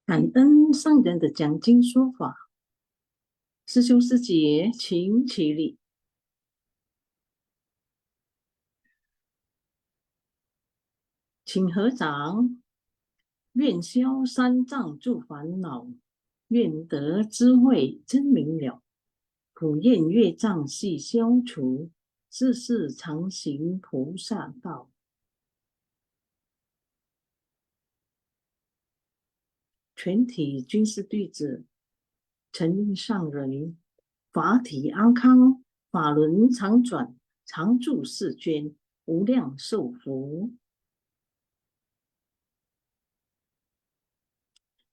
感恩上人的讲经说法，师兄师姐请起立，请合掌，愿消三障诸烦恼，愿得智慧真明了，普愿业障悉消除，世世常行菩萨道。全体军事弟子，承令上人，法体安康，法轮常转，常住世间，无量寿福。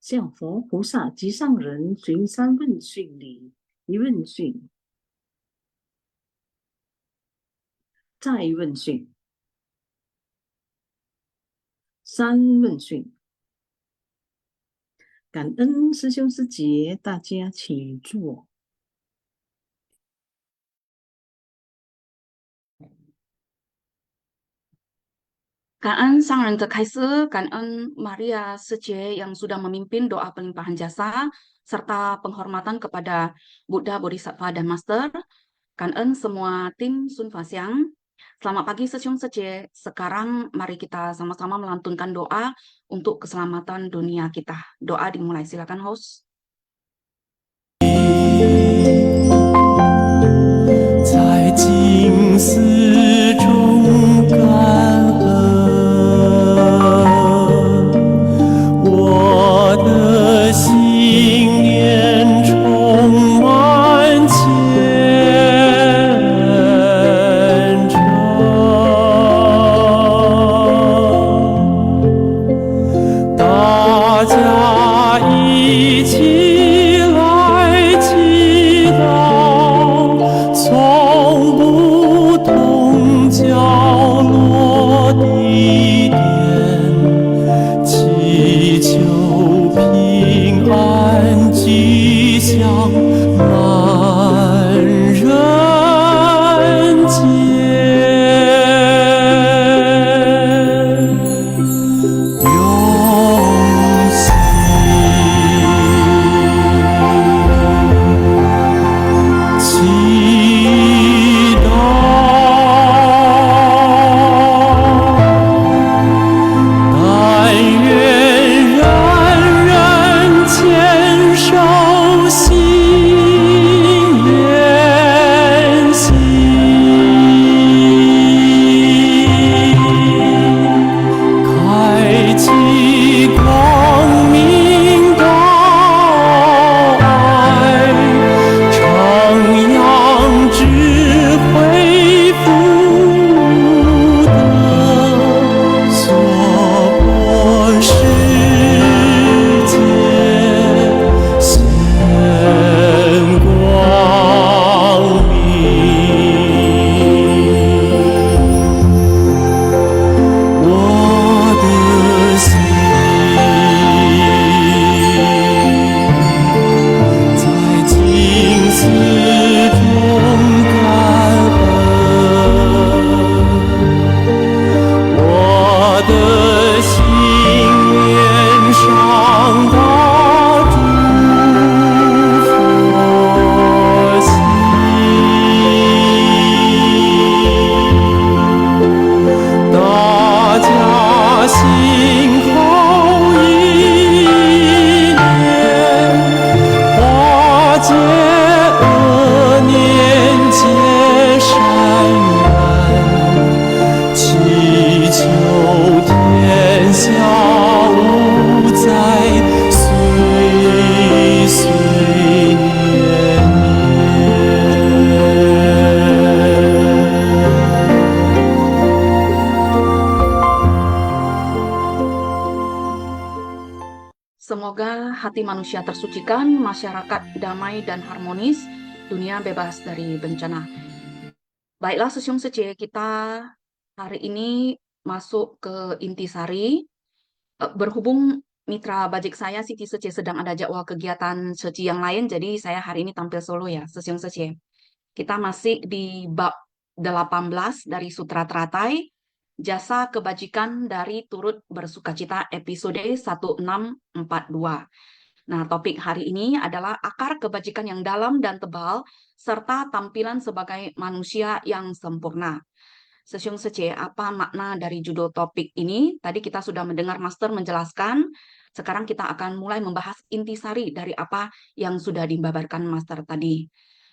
向佛菩萨及上人循三问讯礼：一问讯，再问讯，三问讯。感恩师兄师姐，大家请坐。感恩sang人的开示，感恩Maria Sece yang sudah memimpin doa pelimpahan jasa, serta penghormatan kepada Buddha, Bodhisattva, dan Master.感恩semua tim Sun Fasyang. Selamat pagi Sesiung Sece. Sekarang mari kita sama-sama melantunkan doa untuk keselamatan dunia kita. Doa dimulai, silakan host. 在静思中感恩，我的心念充满虔诚，大家一起来祈祷，从不同角落地点，祈求平安吉祥满人间。永喜。祈祷，但愿人人牵手心连心，开启光明道爱，徜徉智慧福德，娑婆世界现光明。我的心在静思中感恩，我的心念上大诸佛心。大家心口意念，化解恶念，结善缘，祈求天下无灾，岁岁年Semoga hati manusia tersucikan, masyarakat damai dan harmonis, dunia bebas dari bencana. Baiklah Sesiung Sece, kita hari ini masuk ke intisari. Berhubung mitra bajik saya Siti Sece sedang ada jadwal kegiatan Seci yang lain, jadi saya hari ini tampil solo ya Sesiung Sece. Kita masih di bab 18 dari Sutra Teratai, Jasa Kebajikan dari Turut Bersukacita episode 1642. Nah, topik hari ini adalah akar kebajikan yang dalam dan tebal, serta tampilan sebagai manusia yang sempurna. Sesiung Sece, apa makna dari judul topik ini? Tadi kita sudah mendengar Master menjelaskan, sekarang kita akan mulai membahas intisari dari apa yang sudah dibabarkan Master tadi.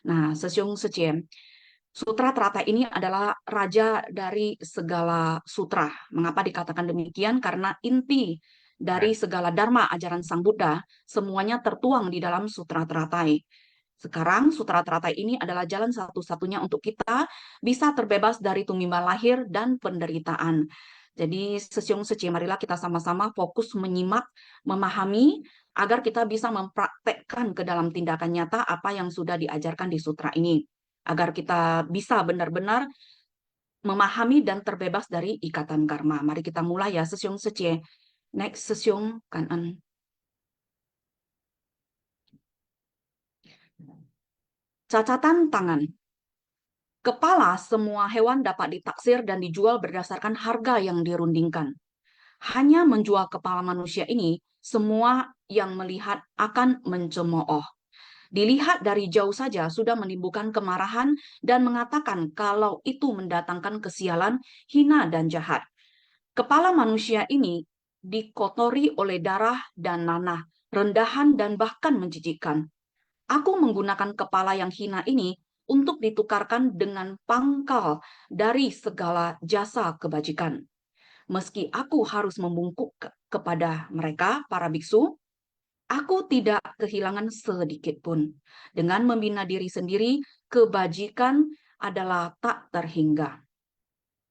Nah, Sesiung Sece, Sutra Trata ini adalah raja dari segala sutra. Mengapa dikatakan demikian? Karena inti dari segala dharma ajaran Sang Buddha semuanya tertuang di dalam Sutra Tratai. Sekarang Sutra Tratai ini adalah jalan satu-satunya untuk kita bisa terbebas dari tumimbal lahir dan penderitaan. Jadi Sesiung Sece, marilah kita sama-sama fokus menyimak, memahami, agar kita bisa mempraktekkan ke dalam tindakan nyata apa yang sudah diajarkan di sutra ini. Agar kita bisa benar-benar memahami dan terbebas dari ikatan karma. Mari kita mulai ya, Sesiung Sece. Next, Sesiung Kanan. Cacatan tangan. Kepala semua hewan dapat ditaksir dan dijual berdasarkan harga yang dirundingkan. Hanya menjual kepala manusia ini, semua yang melihat akan mencemooh. Dilihat dari jauh saja sudah menimbulkan kemarahan dan mengatakan kalau itu mendatangkan kesialan, hina, dan jahat. Kepala manusia ini dikotori oleh darah dan nanah, rendahan dan bahkan menjijikkan. Aku menggunakan kepala yang hina ini untuk ditukarkan dengan pangkal dari segala jasa kebajikan. Meski aku harus membungkuk kepada mereka, para biksu, aku tidak kehilangan sedikit pun. Dengan membina diri sendiri, kebajikan adalah tak terhingga.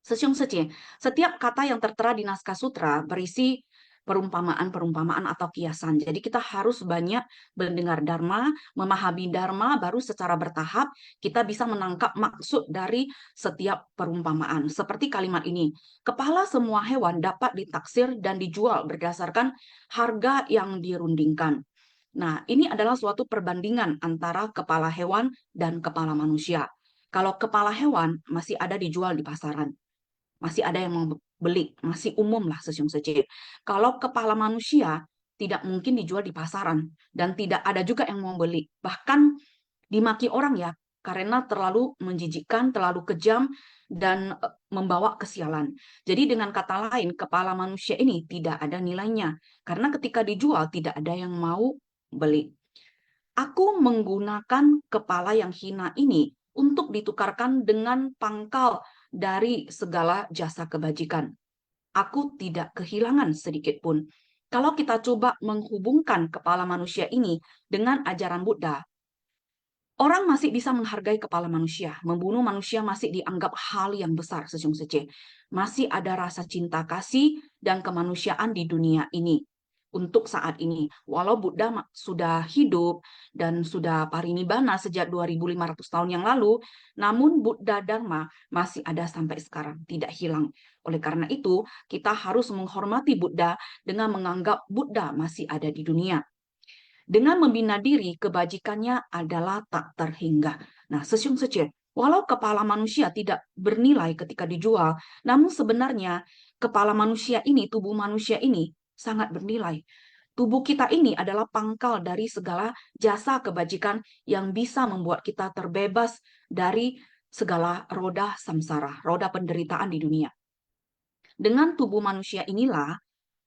Sesiung Sece, setiap kata yang tertera di naskah sutra berisi perumpamaan-perumpamaan atau kiasan. Jadi kita harus banyak mendengar dharma, memahami dharma, baru secara bertahap kita bisa menangkap maksud dari setiap perumpamaan. Seperti kalimat ini, kepala semua hewan dapat ditaksir dan dijual berdasarkan harga yang dirundingkan. Nah, ini adalah suatu perbandingan antara kepala hewan dan kepala manusia. Kalau kepala hewan masih ada dijual di pasaran, masih ada yang mau beli, masih umum lah Sesiung Sece. Kalau kepala manusia tidak mungkin dijual di pasaran dan tidak ada juga yang mau beli. Bahkan dimaki orang ya karena terlalu menjijikkan, terlalu kejam dan membawa kesialan. Jadi dengan kata lain, kepala manusia ini tidak ada nilainya karena ketika dijual tidak ada yang mau beli. Aku menggunakan kepala yang hina ini untuk ditukarkan dengan pangkal dari segala jasa kebajikan. Aku tidak kehilangan sedikit pun. Kalau kita coba menghubungkan kepala manusia ini dengan ajaran Buddha, orang masih bisa menghargai kepala manusia. Membunuh manusia masih dianggap hal yang besar, Sesiung Sece. Masih ada rasa cinta kasih dan kemanusiaan di dunia ini. Untuk saat ini, walau Buddha sudah hidup dan sudah parinibbana sejak 2500 tahun yang lalu, namun Buddha Dharma masih ada sampai sekarang, tidak hilang. Oleh karena itu, kita harus menghormati Buddha dengan menganggap Buddha masih ada di dunia. Dengan membina diri, kebajikannya adalah tak terhingga. Nah, Sesiung Sece, walau kepala manusia tidak bernilai ketika dijual, namun sebenarnya kepala manusia ini, tubuh manusia ini sangat bernilai. Tubuh kita ini adalah pangkal dari segala jasa kebajikan yang bisa membuat kita terbebas dari segala roda samsara, roda penderitaan di dunia. Dengan tubuh manusia inilah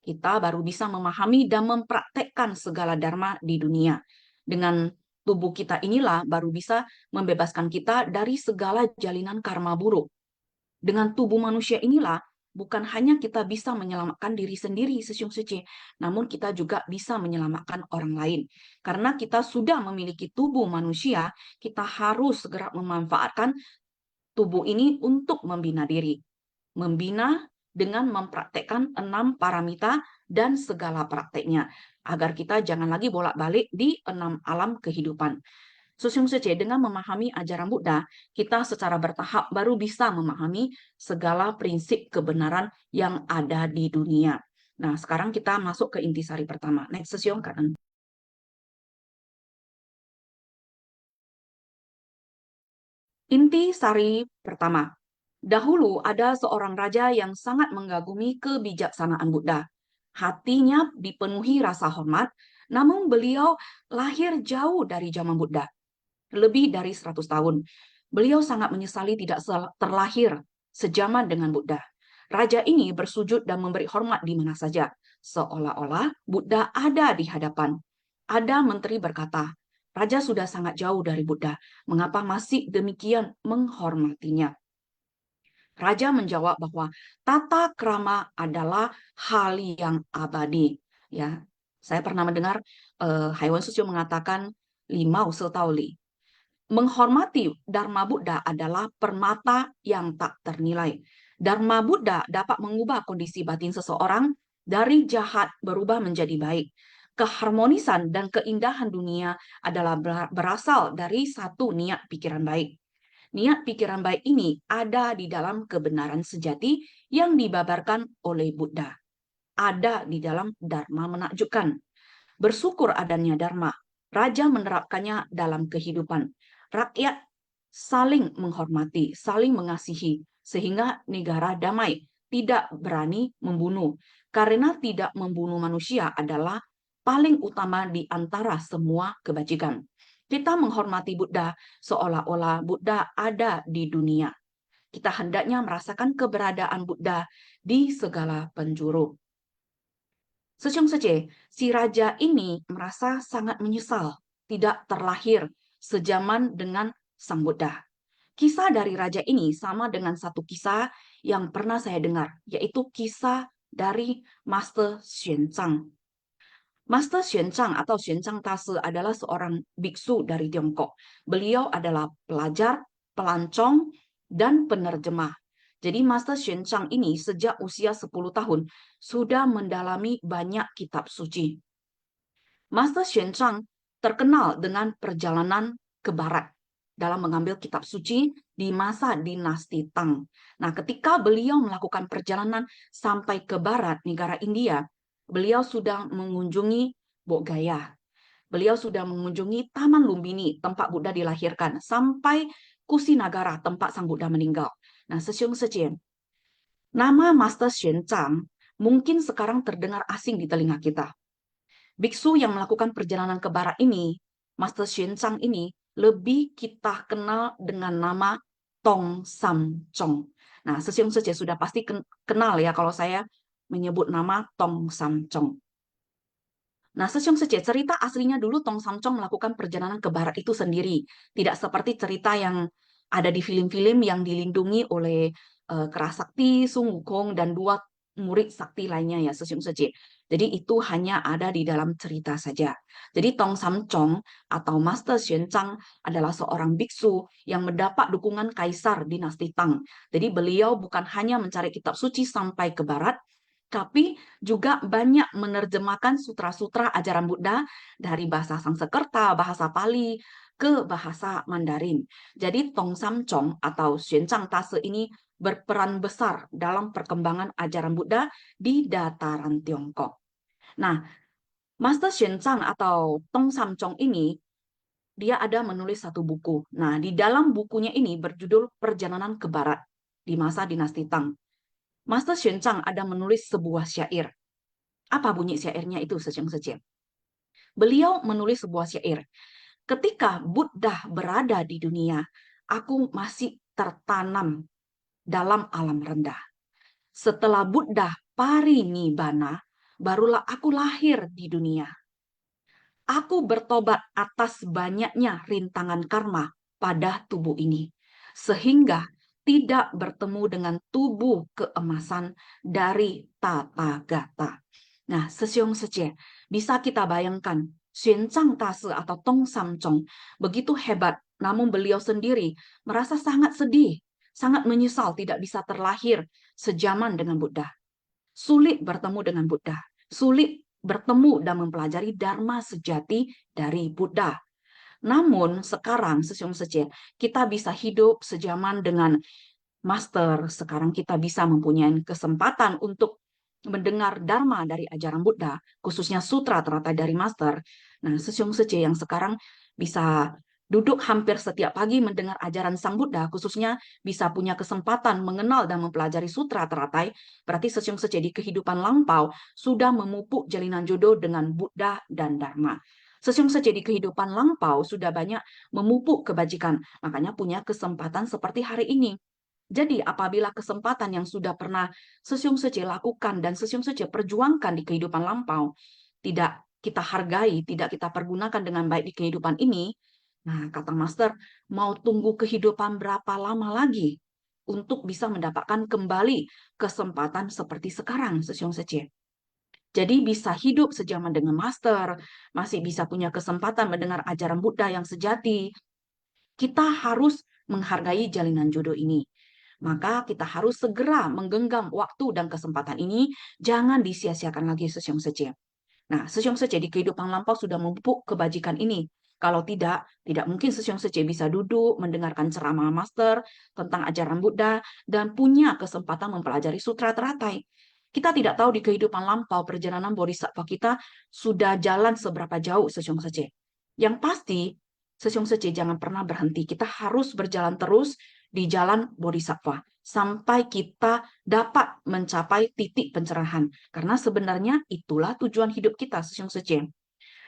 kita baru bisa memahami dan mempraktekkan segala dharma di dunia. Dengan tubuh kita inilah baru bisa membebaskan kita dari segala jalinan karma buruk. Dengan tubuh manusia inilah bukan hanya kita bisa menyelamatkan diri sendiri, Sesiung Sece, namun kita juga bisa menyelamatkan orang lain. Karena kita sudah memiliki tubuh manusia, kita harus segera memanfaatkan tubuh ini untuk membina diri. Membina dengan mempraktekkan 6 paramita dan segala prakteknya, agar kita jangan lagi bolak-balik di 6 alam kehidupan. Sesiung Sece, dengan memahami ajaran Buddha, kita secara bertahap baru bisa memahami segala prinsip kebenaran yang ada di dunia. Nah, sekarang kita masuk ke intisari pertama. Next, Sesiung Kanan. Inti sari pertama. Dahulu ada seorang raja yang sangat mengagumi kebijaksanaan Buddha. Hatinya dipenuhi rasa hormat, namun beliau lahir jauh dari zaman Buddha, lebih dari 100 tahun. Beliau sangat menyesali tidak terlahir sejaman dengan Buddha. Raja ini bersujud dan memberi hormat di mana saja, seolah-olah Buddha ada di hadapan. Ada menteri berkata, Raja sudah sangat jauh dari Buddha, mengapa masih demikian menghormatinya? Raja menjawab bahwa tata krama adalah hal yang abadi. Ya, saya pernah mendengar Haiwan Susyo mengatakan limau setauli. Menghormati Dharma Buddha adalah permata yang tak ternilai. Dharma Buddha dapat mengubah kondisi batin seseorang dari jahat berubah menjadi baik. Keharmonisan dan keindahan dunia adalah berasal dari satu niat pikiran baik. Niat pikiran baik ini ada di dalam kebenaran sejati yang dibabarkan oleh Buddha. Ada di dalam Dharma menakjubkan. Bersyukur adanya Dharma. Raja menerapkannya dalam kehidupan. Rakyat saling menghormati, saling mengasihi, sehingga negara damai, tidak berani membunuh. Karena tidak membunuh manusia adalah paling utama di antara semua kebajikan. Kita menghormati Buddha seolah-olah Buddha ada di dunia. Kita hendaknya merasakan keberadaan Buddha di segala penjuru. Sejong Sece, si raja ini merasa sangat menyesal tidak terlahir sejaman dengan Sang Buddha. Kisah dari raja ini sama dengan satu kisah yang pernah saya dengar, yaitu kisah dari Master Xuanzang. Master Xuanzang atau Xuanzang Tase adalah seorang biksu dari Tiongkok. Beliau adalah pelajar, pelancong, dan penerjemah. Jadi Master Xuanzang ini sejak usia 10 tahun sudah mendalami banyak kitab suci. Master Xuanzang terkenal dengan perjalanan ke barat dalam mengambil kitab suci di masa dinasti Tang. Nah, ketika beliau melakukan perjalanan sampai ke barat negara India, beliau sudah mengunjungi Bodh Gaya. Beliau sudah mengunjungi Taman Lumbini, tempat Buddha dilahirkan, sampai Kusinagara, tempat Sang Buddha meninggal. Nah, Sesiung Secien, nama Master Xuanzang mungkin sekarang terdengar asing di telinga kita. Biksu yang melakukan perjalanan ke barat ini, Master Xuanzang ini, lebih kita kenal dengan nama Tong Sam Chong. Nah, Sesiung Secien sudah pasti kenal ya kalau saya menyebut nama Tong Sam Chong. Nah, Sesiong Sece, cerita aslinya dulu Tong Sam Chong melakukan perjalanan ke barat itu sendiri. Tidak seperti cerita yang ada di film-film yang dilindungi oleh Kera Sakti, Sun Wukong, dan dua murid sakti lainnya ya, Sesiong Sece. Jadi itu hanya ada di dalam cerita saja. Jadi Tong Sam Chong atau Master Xuanzang adalah seorang biksu yang mendapat dukungan kaisar dinasti Tang. Jadi beliau bukan hanya mencari kitab suci sampai ke barat, tapi juga banyak menerjemahkan sutra-sutra ajaran Buddha dari bahasa Sanskerta, bahasa Pali, ke bahasa Mandarin. Jadi Tong Sam Chong atau Xuanzang Tase ini berperan besar dalam perkembangan ajaran Buddha di dataran Tiongkok. Nah, Master Xuanzang atau Tong Sam Chong ini, dia ada menulis satu buku. Nah, di dalam bukunya ini berjudul Perjalanan ke Barat di masa dinasti Tang. Master Xuanzang ada menulis sebuah syair. Apa bunyi syairnya itu, Sesiong Secien? Beliau menulis sebuah syair. Ketika Buddha berada di dunia, aku masih tertanam dalam alam rendah. Setelah Buddha parinibbana, barulah aku lahir di dunia. Aku bertobat atas banyaknya rintangan karma pada tubuh ini, sehingga tidak bertemu dengan tubuh keemasan dari Tathagata. Nah, Sesiong Sece, bisa kita bayangkan, Xuanzang Tase atau Tong Sam Chong begitu hebat, namun beliau sendiri merasa sangat sedih, sangat menyesal tidak bisa terlahir sejaman dengan Buddha. Sulit bertemu dengan Buddha, sulit bertemu dan mempelajari Dharma sejati dari Buddha. Namun sekarang, Sesiong Sece, kita bisa hidup sejaman dengan Master. Sekarang kita bisa mempunyai kesempatan untuk mendengar Dharma dari ajaran Buddha, khususnya sutra teratai dari Master. Nah, Sesiong Sece yang sekarang bisa Duduk hampir setiap pagi mendengar ajaran Sang Buddha, khususnya bisa punya kesempatan mengenal dan mempelajari sutra teratai, berarti Sesyong Sece di kehidupan lampau sudah memupuk jalinan jodoh dengan Buddha dan Dharma. Sesyong Sece di kehidupan lampau sudah banyak memupuk kebajikan, makanya punya kesempatan seperti hari ini. Jadi apabila kesempatan yang sudah pernah Sesyong Sece lakukan dan Sesyong Sece perjuangkan di kehidupan lampau, tidak kita hargai, tidak kita pergunakan dengan baik di kehidupan ini, nah, kata Master, mau tunggu kehidupan berapa lama lagi untuk bisa mendapatkan kembali kesempatan seperti sekarang, Sesyong Sece. Jadi bisa hidup sejaman dengan Master, masih bisa punya kesempatan mendengar ajaran Buddha yang sejati. Kita harus menghargai jalinan jodoh ini. Maka kita harus segera menggenggam waktu dan kesempatan ini, jangan disia-siakan lagi, Sesyong Sece. Nah, Sesyong Sece di kehidupan lampau sudah memupuk kebajikan ini. Kalau tidak mungkin Sesyong Sece bisa duduk mendengarkan ceramah Master tentang ajaran Buddha dan punya kesempatan mempelajari sutra teratai. Kita tidak tahu di kehidupan lampau perjalanan bodhisattva kita sudah jalan seberapa jauh, Sesyong Sece. Yang pasti, Sesyong Sece jangan pernah berhenti. Kita harus berjalan terus di jalan bodhisattva sampai kita dapat mencapai titik pencerahan. Karena sebenarnya itulah tujuan hidup kita, Sesyong Sece.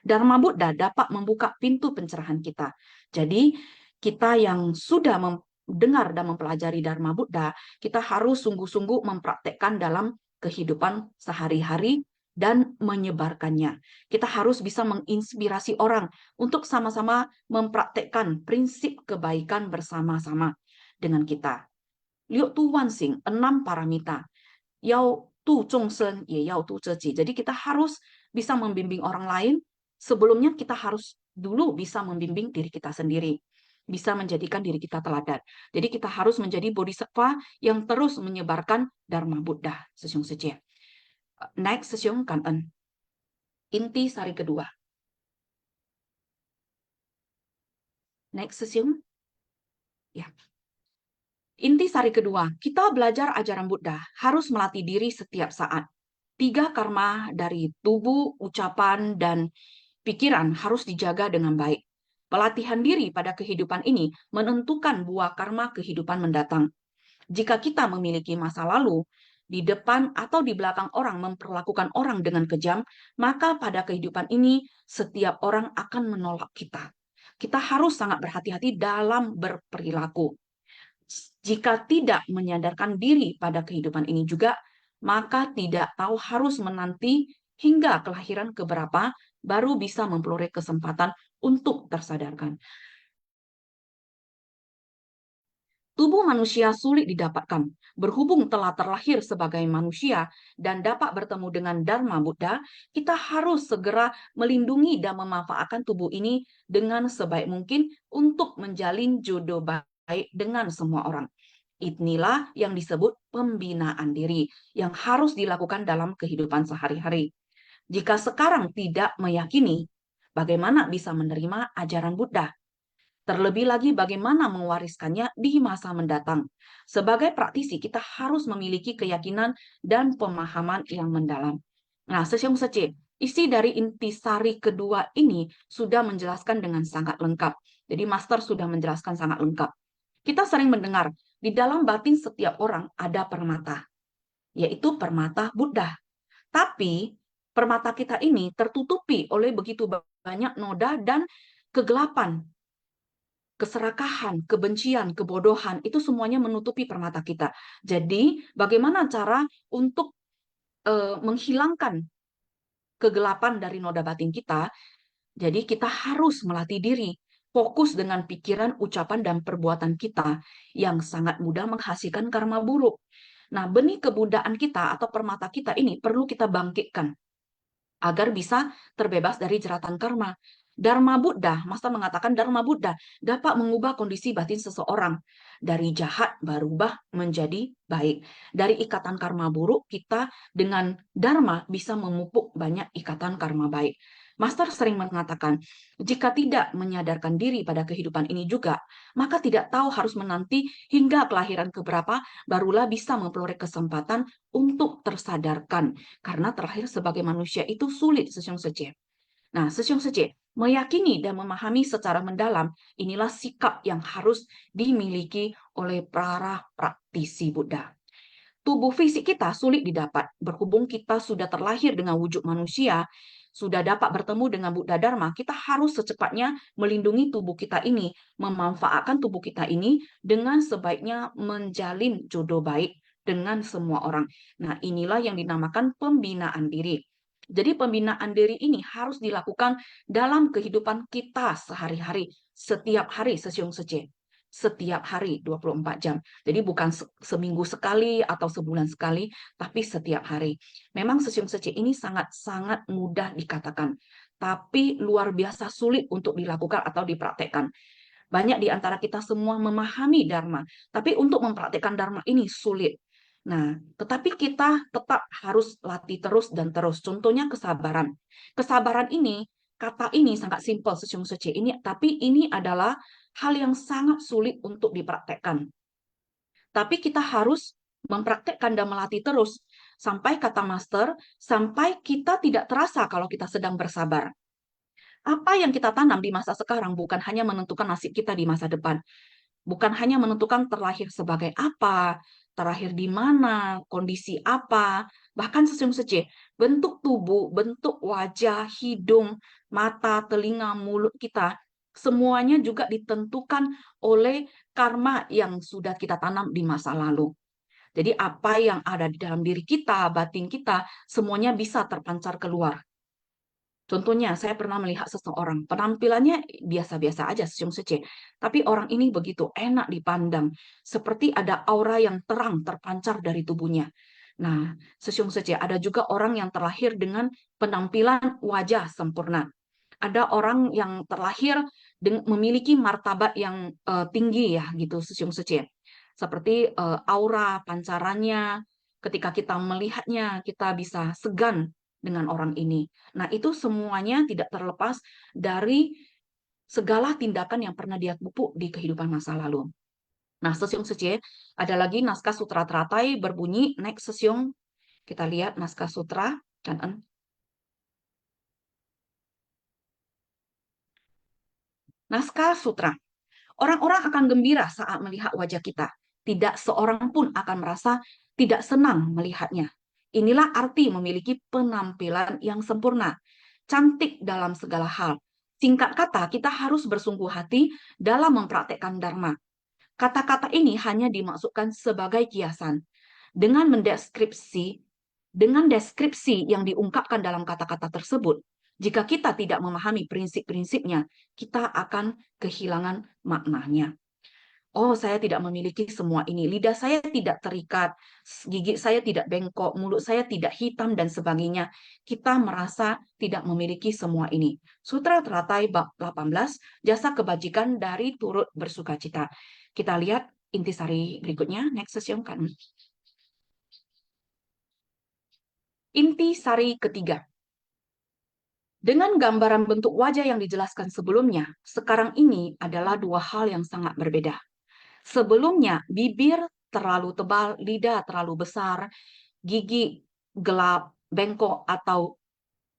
Dharma Buddha dapat membuka pintu pencerahan kita. Jadi, kita yang sudah mendengar dan mempelajari Dharma Buddha, kita harus sungguh-sungguh mempraktekkan dalam kehidupan sehari-hari dan menyebarkannya. Kita harus bisa menginspirasi orang untuk sama-sama mempraktekkan prinsip kebaikan bersama-sama dengan kita. Liu tu wan xing, 6 paramita. Yao tu zhong shen, ye yao tu zheji. Jadi kita harus bisa membimbing orang lain. Sebelumnya kita harus dulu bisa membimbing diri kita sendiri. Bisa menjadikan diri kita teladan. Jadi kita harus menjadi bodhisattva yang terus menyebarkan Dharma Buddha. Sesyong Sece. Next, Sesyong Kan'en. Inti sari kedua. Next, Sesyong. Ya. Inti sari kedua, kita belajar ajaran Buddha harus melatih diri setiap saat. 3 karma dari tubuh, ucapan, dan pikiran harus dijaga dengan baik. Pelatihan diri pada kehidupan ini menentukan buah karma kehidupan mendatang. Jika kita memiliki masa lalu, di depan atau di belakang orang memperlakukan orang dengan kejam, maka pada kehidupan ini setiap orang akan menolak kita. Kita harus sangat berhati-hati dalam berperilaku. Jika tidak menyadarkan diri pada kehidupan ini juga, maka tidak tahu harus menanti hingga kelahiran keberapa baru bisa memperoleh kesempatan untuk tersadarkan. Tubuh manusia sulit didapatkan. Berhubung telah terlahir sebagai manusia dan dapat bertemu dengan Dharma Buddha, kita harus segera melindungi dan memanfaatkan tubuh ini dengan sebaik mungkin untuk menjalin jodoh baik dengan semua orang. Inilah yang disebut pembinaan diri yang harus dilakukan dalam kehidupan sehari-hari. Jika sekarang tidak meyakini, bagaimana bisa menerima ajaran Buddha? Terlebih lagi bagaimana mewariskannya di masa mendatang. Sebagai praktisi, kita harus memiliki keyakinan dan pemahaman yang mendalam. Nah, Sesyong Sece, isi dari intisari kedua ini sudah menjelaskan dengan sangat lengkap. Jadi Master sudah menjelaskan sangat lengkap. Kita sering mendengar, di dalam batin setiap orang ada permata, yaitu permata Buddha. Tapi permata kita ini tertutupi oleh begitu banyak noda dan kegelapan, keserakahan, kebencian, kebodohan, itu semuanya menutupi permata kita. Jadi, bagaimana cara untuk menghilangkan kegelapan dari noda batin kita? Jadi, kita harus melatih diri, fokus dengan pikiran, ucapan, dan perbuatan kita yang sangat mudah menghasilkan karma buruk. Nah, benih kebudaan kita atau permata kita ini perlu kita bangkitkan agar bisa terbebas dari jeratan karma. Dharma Buddha, Master mengatakan Dharma Buddha dapat mengubah kondisi batin seseorang. Dari jahat berubah menjadi baik. Dari ikatan karma buruk, kita dengan Dharma bisa memupuk banyak ikatan karma baik. Master sering mengatakan, jika tidak menyadarkan diri pada kehidupan ini juga, maka tidak tahu harus menanti hingga kelahiran keberapa, barulah bisa memperoleh kesempatan untuk tersadarkan. Karena terlahir sebagai manusia itu sulit, Sesyong Sece. Nah, Sesyong Sece, Meyakini dan memahami secara mendalam, inilah sikap yang harus dimiliki oleh para praktisi Buddha. Tubuh fisik kita sulit didapat, berhubung kita sudah terlahir dengan wujud manusia, sudah dapat bertemu dengan Buddha Dharma, kita harus secepatnya melindungi tubuh kita ini, memanfaatkan tubuh kita ini dengan sebaiknya menjalin jodoh baik dengan semua orang. Nah, inilah yang dinamakan pembinaan diri. Jadi pembinaan diri ini harus dilakukan dalam kehidupan kita sehari-hari, setiap hari sesiung sece. Setiap hari 24 jam. Jadi bukan seminggu sekali atau sebulan sekali, tapi setiap hari. Memang sesiung sece ini sangat-sangat mudah dikatakan, tapi luar biasa sulit untuk dilakukan atau dipraktekkan. Banyak di antara kita semua memahami Dharma, tapi untuk mempraktekkan Dharma ini sulit. Nah, tetapi kita tetap harus latih terus dan terus. Contohnya kesabaran. Kesabaran ini, kata ini sangat simpel, sesiung sece ini, tapi ini adalah hal yang sangat sulit untuk dipraktekkan. Tapi kita harus mempraktekkan dan melatih terus. Sampai kata master, sampai kita tidak terasa kalau kita sedang bersabar. Apa yang kita tanam di masa sekarang bukan hanya menentukan nasib kita di masa depan. Bukan hanya menentukan terlahir sebagai apa, terlahir di mana, kondisi apa, bahkan sesiung sece, bentuk tubuh, bentuk wajah, hidung, mata, telinga, mulut kita, semuanya juga ditentukan oleh karma yang sudah kita tanam di masa lalu. Jadi apa yang ada di dalam diri kita, batin kita, semuanya bisa terpancar keluar. Contohnya, saya pernah melihat seseorang, penampilannya biasa-biasa aja, sesiung sece. Tapi orang ini begitu enak dipandang, seperti ada aura yang terang terpancar dari tubuhnya. Nah, sesiung sece, ada juga orang yang terlahir dengan penampilan wajah sempurna. Ada orang yang terlahir memiliki martabat yang tinggi ya, gitu, sesiung sece. Seperti aura pancarannya, ketika kita melihatnya, kita bisa segan dengan orang ini. Nah, itu semuanya tidak terlepas dari segala tindakan yang pernah dia pupuk di kehidupan masa lalu. Nah, sesiung sece, ada lagi naskah sutra teratai berbunyi, next sesiung, kita lihat naskah sutra, kan? Naskah sutra. Orang-orang akan gembira saat melihat wajah kita. Tidak seorang pun akan merasa tidak senang melihatnya. Inilah arti memiliki penampilan yang sempurna, cantik dalam segala hal. Singkat kata, kita harus bersungguh hati dalam mempraktekkan Dharma. Kata-kata ini hanya dimaksudkan sebagai kiasan. Dengan deskripsi yang diungkapkan dalam kata-kata tersebut, jika kita tidak memahami prinsip-prinsipnya, kita akan kehilangan maknanya. Oh, saya tidak memiliki semua ini. Lidah saya tidak terikat, gigi saya tidak bengkok, mulut saya tidak hitam, dan sebagainya. Kita merasa tidak memiliki semua ini. Sutra Teratai bab 18, jasa kebajikan dari turut bersukacita. Kita lihat intisari berikutnya, next session kan. Intisari ketiga. Dengan gambaran bentuk wajah yang dijelaskan sebelumnya, sekarang ini adalah dua hal yang sangat berbeda. Sebelumnya, bibir terlalu tebal, lidah terlalu besar, gigi gelap, bengkok atau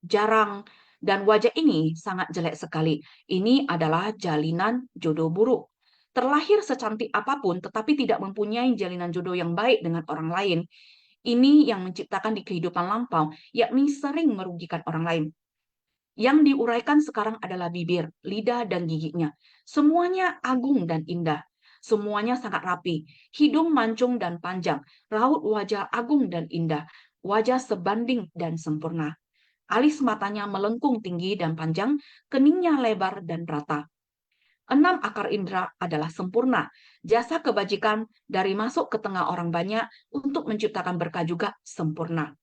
jarang, dan wajah ini sangat jelek sekali. Ini adalah jalinan jodoh buruk. Terlahir secantik apapun, tetapi tidak mempunyai jalinan jodoh yang baik dengan orang lain. Ini yang menciptakan di kehidupan lampau, yakni sering merugikan orang lain. Yang diuraikan sekarang adalah bibir, lidah, dan giginya. Semuanya agung dan indah. Semuanya sangat rapi, hidung mancung dan panjang, raut wajah agung dan indah, wajah sebanding dan sempurna. Alis matanya melengkung tinggi dan panjang, keningnya lebar dan rata. 6 akar indera adalah sempurna. Jasa kebajikan dari masuk ke tengah orang banyak untuk menciptakan berkah juga sempurna.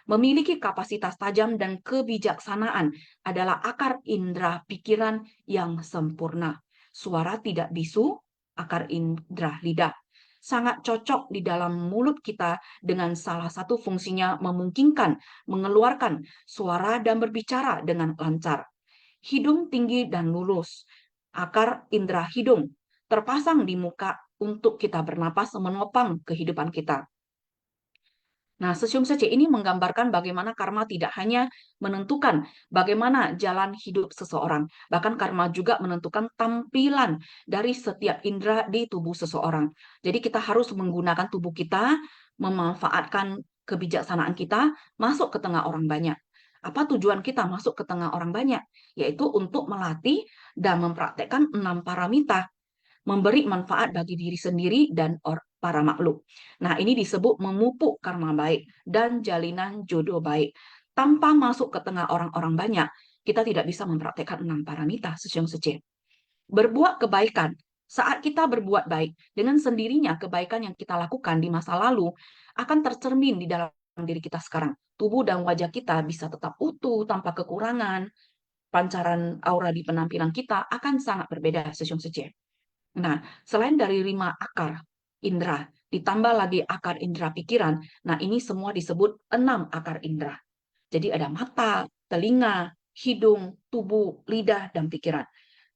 Memiliki kapasitas tajam dan kebijaksanaan adalah akar indera pikiran yang sempurna. Suara tidak bisu, akar indera lidah. Sangat cocok di dalam mulut kita dengan salah satu fungsinya memungkinkan mengeluarkan suara dan berbicara dengan lancar. Hidung tinggi dan lurus. Akar indera hidung terpasang di muka untuk kita bernapas menopang kehidupan kita. Nah, Sesyum Sece ini menggambarkan bagaimana karma tidak hanya menentukan bagaimana jalan hidup seseorang, bahkan karma juga menentukan tampilan dari setiap indera di tubuh seseorang. Jadi kita harus menggunakan tubuh kita, memanfaatkan kebijaksanaan kita masuk ke tengah orang banyak. Apa tujuan kita masuk ke tengah orang banyak? Yaitu untuk melatih dan mempraktekkan 6 paramita, memberi manfaat bagi diri sendiri dan para makhluk. Nah, ini disebut memupuk karma baik dan jalinan jodoh baik. Tanpa masuk ke tengah orang-orang banyak, kita tidak bisa mempraktekkan 6 paramita, Sesyum Sece. Berbuat kebaikan. Saat kita berbuat baik, dengan sendirinya kebaikan yang kita lakukan di masa lalu akan tercermin di dalam diri kita sekarang. Tubuh dan wajah kita bisa tetap utuh, tanpa kekurangan. Pancaran aura di penampilan kita akan sangat berbeda, Sesyum Sece. Nah, selain dari 5 akar indera, ditambah lagi akar indera pikiran, nah ini semua disebut 6 akar indera. Jadi ada mata, telinga, hidung, tubuh, lidah, dan pikiran.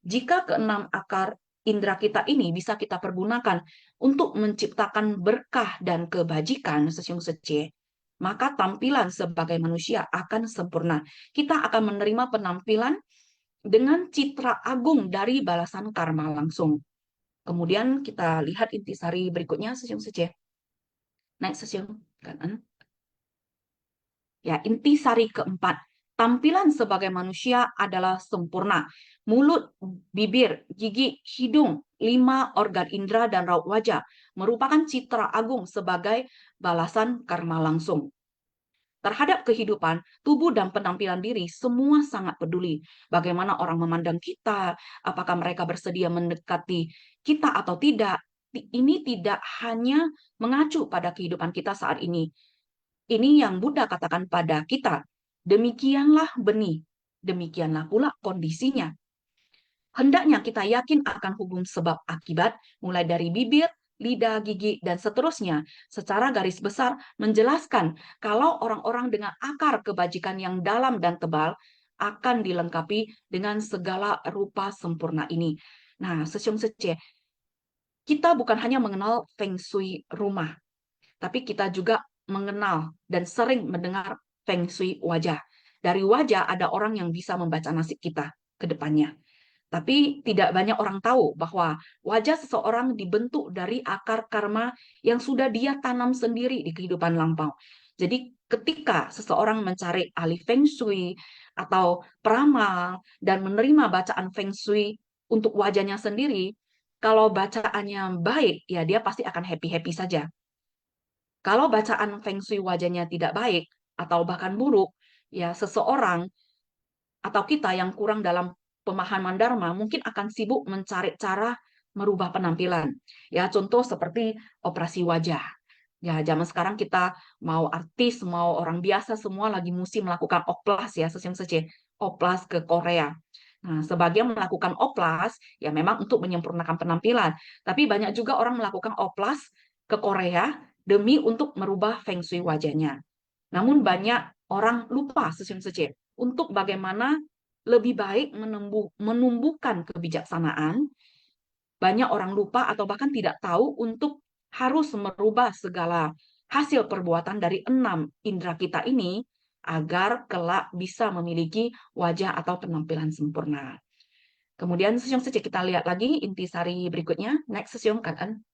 Jika keenam akar indera kita ini bisa kita pergunakan untuk menciptakan berkah dan kebajikan, Sesyum Sece, maka tampilan sebagai manusia akan sempurna. Kita akan menerima penampilan dengan citra agung dari balasan karma langsung. Kemudian kita lihat intisari berikutnya, Sesyum Sece. Next, Sesyum kanan. Ya, intisari keempat. Tampilan sebagai manusia adalah sempurna. Mulut, bibir, gigi, hidung, 5 organ indera dan raut wajah merupakan citra agung sebagai balasan karma langsung. Terhadap kehidupan, tubuh dan penampilan diri semua sangat peduli. Bagaimana orang memandang kita, apakah mereka bersedia mendekati kita atau tidak. Ini tidak hanya mengacu pada kehidupan kita saat ini. Ini yang Buddha katakan pada kita. Demikianlah benih, demikianlah pula kondisinya. Hendaknya kita yakin akan hukum sebab akibat, mulai dari bibir, lidah, gigi, dan seterusnya, secara garis besar menjelaskan kalau orang-orang dengan akar kebajikan yang dalam dan tebal akan dilengkapi dengan segala rupa sempurna ini. Nah, Sesyum Sece, kita bukan hanya mengenal Feng Shui rumah, tapi kita juga mengenal dan sering mendengar Feng Shui wajah. Dari wajah ada orang yang bisa membaca nasib kita ke depannya. Tapi tidak banyak orang tahu bahwa wajah seseorang dibentuk dari akar karma yang sudah dia tanam sendiri di kehidupan lampau. Jadi ketika seseorang mencari ahli Feng Shui atau peramal dan menerima bacaan Feng Shui untuk wajahnya sendiri, kalau bacaannya baik, ya dia pasti akan happy-happy saja. Kalau bacaan Feng Shui wajahnya tidak baik atau bahkan buruk, ya seseorang atau kita yang kurang dalam pemahaman Dharma mungkin akan sibuk mencari cara merubah penampilan. Ya, contoh seperti operasi wajah. Ya, zaman sekarang kita mau artis, mau orang biasa semua lagi musim melakukan oplas ya, Sesyum Sece, oplas ke Korea. Nah, sebagian melakukan oplas ya memang untuk menyempurnakan penampilan, tapi banyak juga orang melakukan oplas ke Korea demi untuk merubah feng shui wajahnya. Namun banyak orang lupa, Sesyum Sece, untuk bagaimana lebih baik menumbuhkan kebijaksanaan. Banyak orang lupa atau bahkan tidak tahu untuk harus merubah segala hasil perbuatan dari 6 indera kita ini agar kelak bisa memiliki wajah atau penampilan sempurna. Kemudian Sesyum Sece kita lihat lagi intisari berikutnya. Next Sesyum kanan.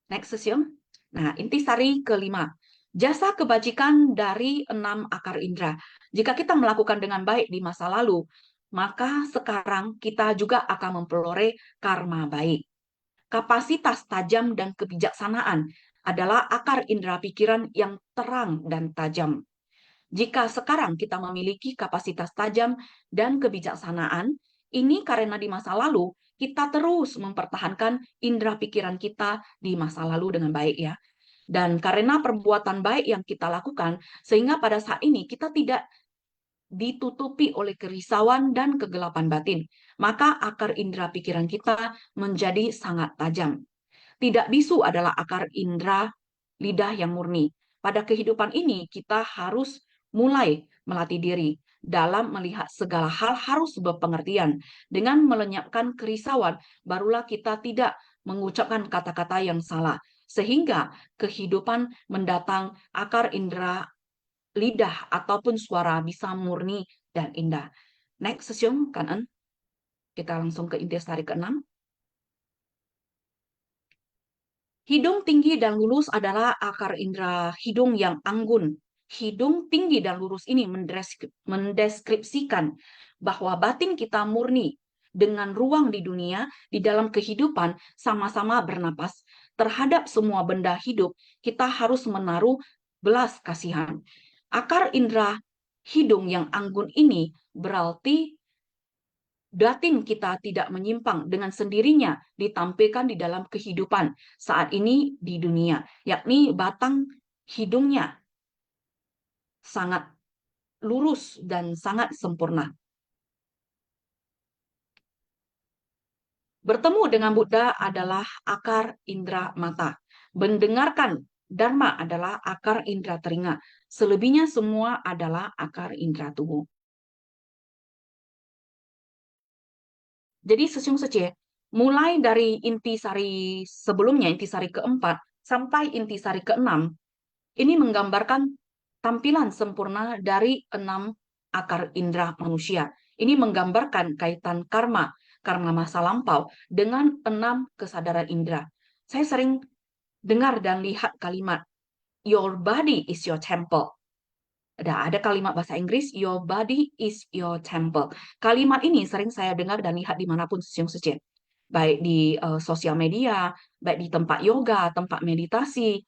Next Sesyum. Nah, intisari kelima. Jasa kebajikan dari 6 akar indera. Jika kita melakukan dengan baik di masa lalu, maka sekarang kita juga akan memperoleh karma baik. Kapasitas tajam dan kebijaksanaan adalah akar indera pikiran yang terang dan tajam. Jika sekarang kita memiliki kapasitas tajam dan kebijaksanaan, ini karena di masa lalu kita terus mempertahankan indera pikiran kita di masa lalu dengan baik ya. Dan karena perbuatan baik yang kita lakukan, sehingga pada saat ini kita tidak ditutupi oleh kerisauan dan kegelapan batin. Maka akar indera pikiran kita menjadi sangat tajam. Tidak bisu adalah akar indera lidah yang murni. Pada kehidupan ini kita harus mulai melatih diri dalam melihat segala hal harus berpengertian. Dengan melenyapkan kerisauan, barulah kita tidak mengucapkan kata-kata yang salah. Sehingga kehidupan mendatang akar indera lidah ataupun suara bisa murni dan indah. Next sesium, kanan. Kita langsung ke intisari ke-6. Hidung tinggi dan lurus adalah akar indera hidung yang anggun. Hidung tinggi dan lurus ini mendeskripsikan bahwa batin kita murni dengan ruang di dunia, di dalam kehidupan, sama-sama bernapas. Terhadap semua benda hidup, kita harus menaruh belas kasihan. Akar indera hidung yang anggun ini berarti batin kita tidak menyimpang dengan sendirinya ditampilkan di dalam kehidupan saat ini di dunia, yakni batang hidungnya sangat lurus dan sangat sempurna. Bertemu dengan Buddha adalah akar indera mata. Mendengarkan Dharma adalah akar indera telinga. Selebihnya semua adalah akar indera tubuh. Jadi Sesiung Sece, mulai dari intisari sebelumnya, intisari keempat, sampai intisari keenam, ini menggambarkan tampilan sempurna dari 6 akar indera manusia. Ini menggambarkan kaitan karma masa lampau dengan 6 kesadaran indera. Saya sering dengar dan lihat kalimat, your body is your temple. Ada kalimat bahasa Inggris, your body is your temple. Kalimat ini sering saya dengar dan lihat dimanapun Sesiung Sece. Baik di sosial media, baik di tempat yoga, tempat meditasi,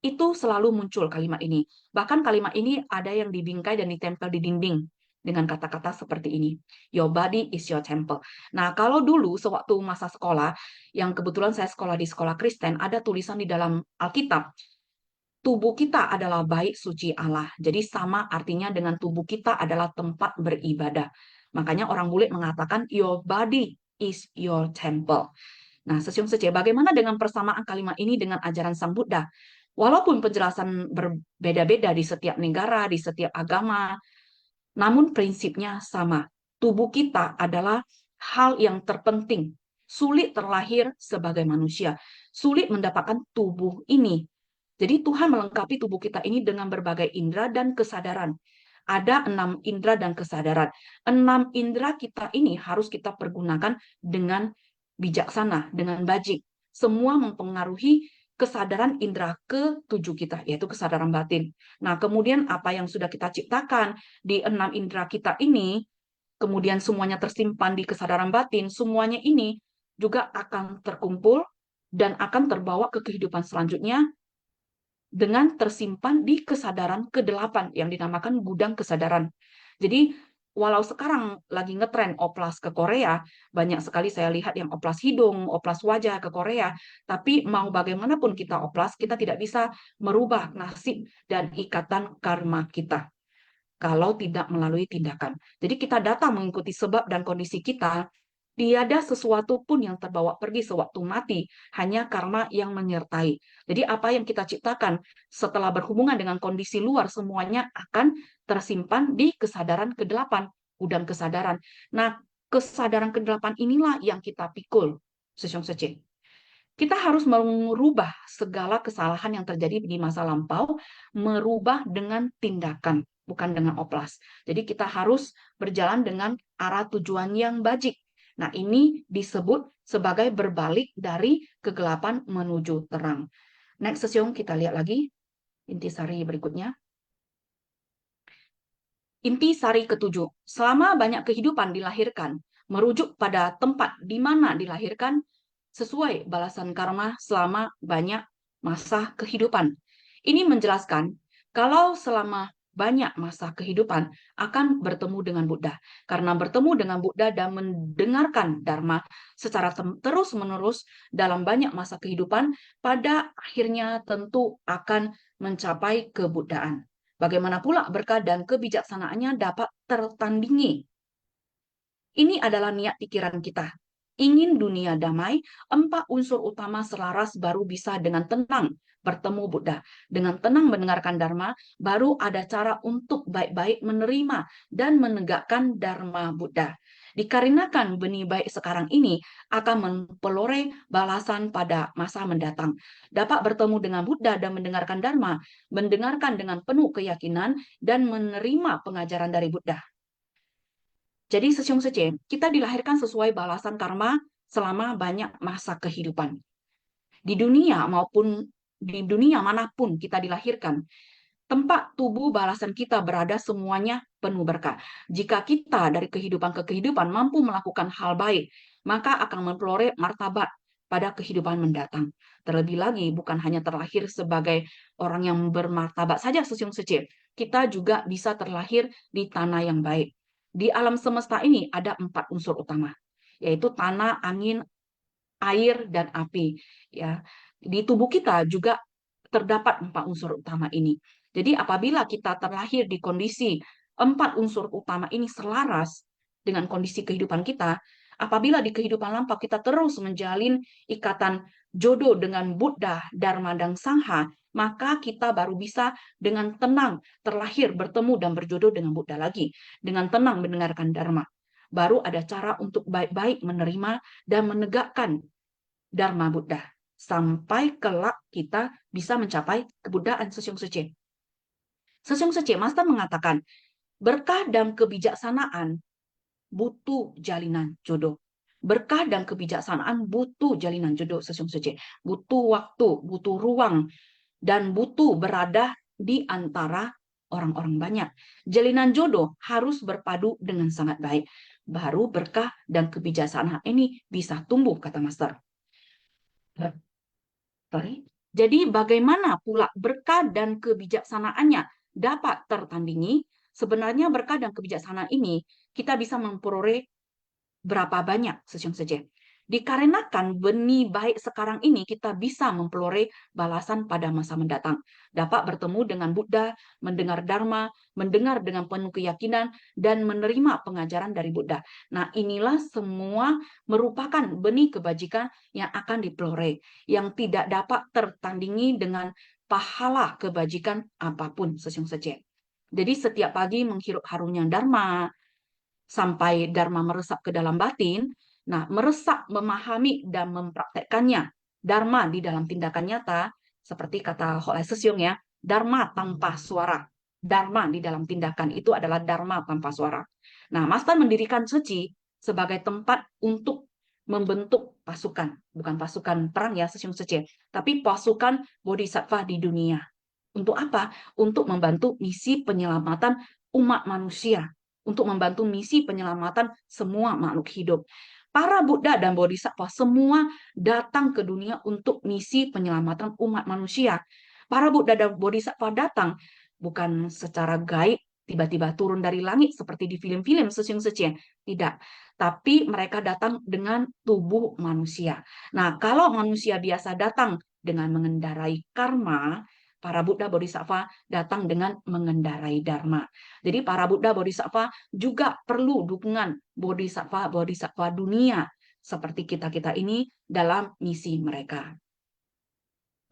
itu selalu muncul kalimat ini. Bahkan kalimat ini ada yang dibingkai dan ditempel di dinding dengan kata-kata seperti ini. Your body is your temple. Nah, kalau dulu sewaktu masa sekolah, yang kebetulan saya sekolah di sekolah Kristen, ada tulisan di dalam Alkitab, tubuh kita adalah bait suci Allah. Jadi sama artinya dengan tubuh kita adalah tempat beribadah. Makanya orang bule mengatakan your body is your temple. Nah, Sesiung Sece, bagaimana dengan persamaan kalimat ini dengan ajaran Sang Buddha? Walaupun penjelasan berbeda-beda di setiap negara, di setiap agama, namun prinsipnya sama. Tubuh kita adalah hal yang terpenting. Sulit terlahir sebagai manusia. Sulit mendapatkan tubuh ini. Jadi Tuhan melengkapi tubuh kita ini dengan berbagai indera dan kesadaran. Ada 6 indera dan kesadaran. 6 indera kita ini harus kita pergunakan dengan bijaksana, dengan bajik. Semua mempengaruhi kesadaran indera ke-7 kita, yaitu kesadaran batin. Nah, kemudian apa yang sudah kita ciptakan di 6 indera kita ini, kemudian semuanya tersimpan di kesadaran batin, semuanya ini juga akan terkumpul dan akan terbawa ke kehidupan selanjutnya dengan tersimpan di kesadaran ke-8 yang dinamakan gudang kesadaran. Jadi walau sekarang lagi ngetren oplas ke Korea, banyak sekali saya lihat yang oplas hidung, oplas wajah ke Korea, tapi mau bagaimanapun kita oplas, kita tidak bisa merubah nasib dan ikatan karma kita kalau tidak melalui tindakan. Jadi kita datang mengikuti sebab dan kondisi kita, tiada sesuatu pun yang terbawa pergi sewaktu mati, hanya karma yang menyertai. Jadi apa yang kita ciptakan setelah berhubungan dengan kondisi luar, semuanya akan tersimpan di kesadaran ke-8, gudang kesadaran. Nah, kesadaran ke-8 inilah yang kita pikul, Sesiung Sece. Kita harus merubah segala kesalahan yang terjadi di masa lampau, merubah dengan tindakan, bukan dengan oplas. Jadi kita harus berjalan dengan arah tujuan yang bajik. Nah, ini disebut sebagai berbalik dari kegelapan menuju terang. Next Sesiung, kita lihat lagi intisari berikutnya. Intisari ke-7. Selama banyak kehidupan dilahirkan, merujuk pada tempat di mana dilahirkan, sesuai balasan karma selama banyak masa kehidupan. Ini menjelaskan kalau selama banyak masa kehidupan akan bertemu dengan Buddha. Karena bertemu dengan Buddha dan mendengarkan Dharma secara terus-menerus dalam banyak masa kehidupan, pada akhirnya tentu akan mencapai kebuddhaan. Bagaimana pula berkah dan kebijaksanaannya dapat tertandingi. Ini adalah niat pikiran kita. Ingin dunia damai, 4 unsur utama selaras baru bisa dengan tenang bertemu Buddha. Dengan tenang mendengarkan Dharma, baru ada cara untuk baik-baik menerima dan menegakkan Dharma Buddha. Dikarenakan benih baik sekarang ini akan memperoleh balasan pada masa mendatang. Dapat bertemu dengan Buddha dan mendengarkan Dharma, mendengarkan dengan penuh keyakinan, dan menerima pengajaran dari Buddha. Jadi Sesiung Sece, kita dilahirkan sesuai balasan karma selama banyak masa kehidupan. Di dunia maupun di dunia manapun kita dilahirkan, tempat tubuh balasan kita berada semuanya penuh berkah. Jika kita dari kehidupan ke kehidupan mampu melakukan hal baik, maka akan memperoleh martabat pada kehidupan mendatang. Terlebih lagi, bukan hanya terlahir sebagai orang yang bermartabat saja Sesiung Sece, kita juga bisa terlahir di tanah yang baik. Di alam semesta ini ada 4 unsur utama, yaitu tanah, angin, air, dan api. Ya, di tubuh kita juga terdapat 4 unsur utama ini. Jadi apabila kita terlahir di kondisi 4 unsur utama ini selaras dengan kondisi kehidupan kita, apabila di kehidupan lampau kita terus menjalin ikatan jodoh dengan Buddha, Dharma, dan Sangha, maka kita baru bisa dengan tenang terlahir bertemu dan berjodoh dengan Buddha lagi, dengan tenang mendengarkan Dharma. Baru ada cara untuk baik-baik menerima dan menegakkan Dharma Buddha sampai kelak kita bisa mencapai kebuddhaan Sesiung Sece. Sesiung Sece Master mengatakan, berkah dan kebijaksanaan butuh jalinan jodoh. Berkah dan kebijaksanaan butuh jalinan jodoh Sesiung Sece. Butuh waktu, butuh ruang, dan butuh berada di antara orang-orang banyak. Jalinan jodoh harus berpadu dengan sangat baik. Baru berkah dan kebijaksanaan ini bisa tumbuh, kata Master. Jadi bagaimana pula berkah dan kebijaksanaannya dapat tertandingi? Sebenarnya berkah dan kebijaksanaan ini kita bisa memperoleh berapa banyak Sesiung Sece. Dikarenakan benih baik sekarang ini kita bisa memperoleh balasan pada masa mendatang. Dapat bertemu dengan Buddha, mendengar Dharma, mendengar dengan penuh keyakinan, dan menerima pengajaran dari Buddha. Nah, inilah semua merupakan benih kebajikan yang akan diperoleh, yang tidak dapat tertandingi dengan pahala kebajikan apapun Sesiung Sece. Jadi setiap pagi menghirup harumnya Dharma, sampai Dharma meresap ke dalam batin, nah meresap, memahami, dan mempraktekkannya Dharma di dalam tindakan nyata, seperti kata Holai Sesiung ya, Dharma tanpa suara. Dharma di dalam tindakan itu adalah Dharma tanpa suara. Nah, Master mendirikan Suci sebagai tempat untuk membentuk pasukan, bukan pasukan perang ya Sesiung Sece, tapi pasukan bodhisattva di dunia. Untuk apa? Untuk membantu misi penyelamatan umat manusia, untuk membantu misi penyelamatan semua makhluk hidup. Para Buddha dan Bodhisattva semua datang ke dunia untuk misi penyelamatan umat manusia. Para Buddha dan Bodhisattva datang bukan secara gaib, tiba-tiba turun dari langit seperti di film-film Sesiung Sece. Tidak. Tapi mereka datang dengan tubuh manusia. Nah, kalau manusia biasa datang dengan mengendarai karma, para Buddha Bodhisattva datang dengan mengendarai Dharma. Jadi para Buddha Bodhisattva juga perlu dukungan Bodhisattva dunia seperti kita-kita ini dalam misi mereka.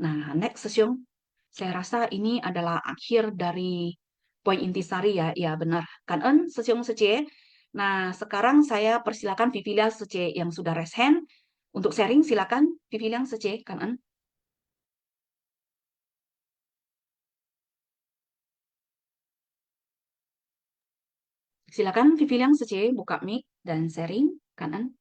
Nah, next Sesiung, saya rasa ini adalah akhir dari poin intisari ya. Ya benar. Kan Sesiung Sece. Nah, sekarang saya persilakan Vivilia Sece yang sudah raise hand untuk sharing. Silakan Vivilia Sece, kan? Silakan Vivilia Sece buka mic dan sharing, kanan.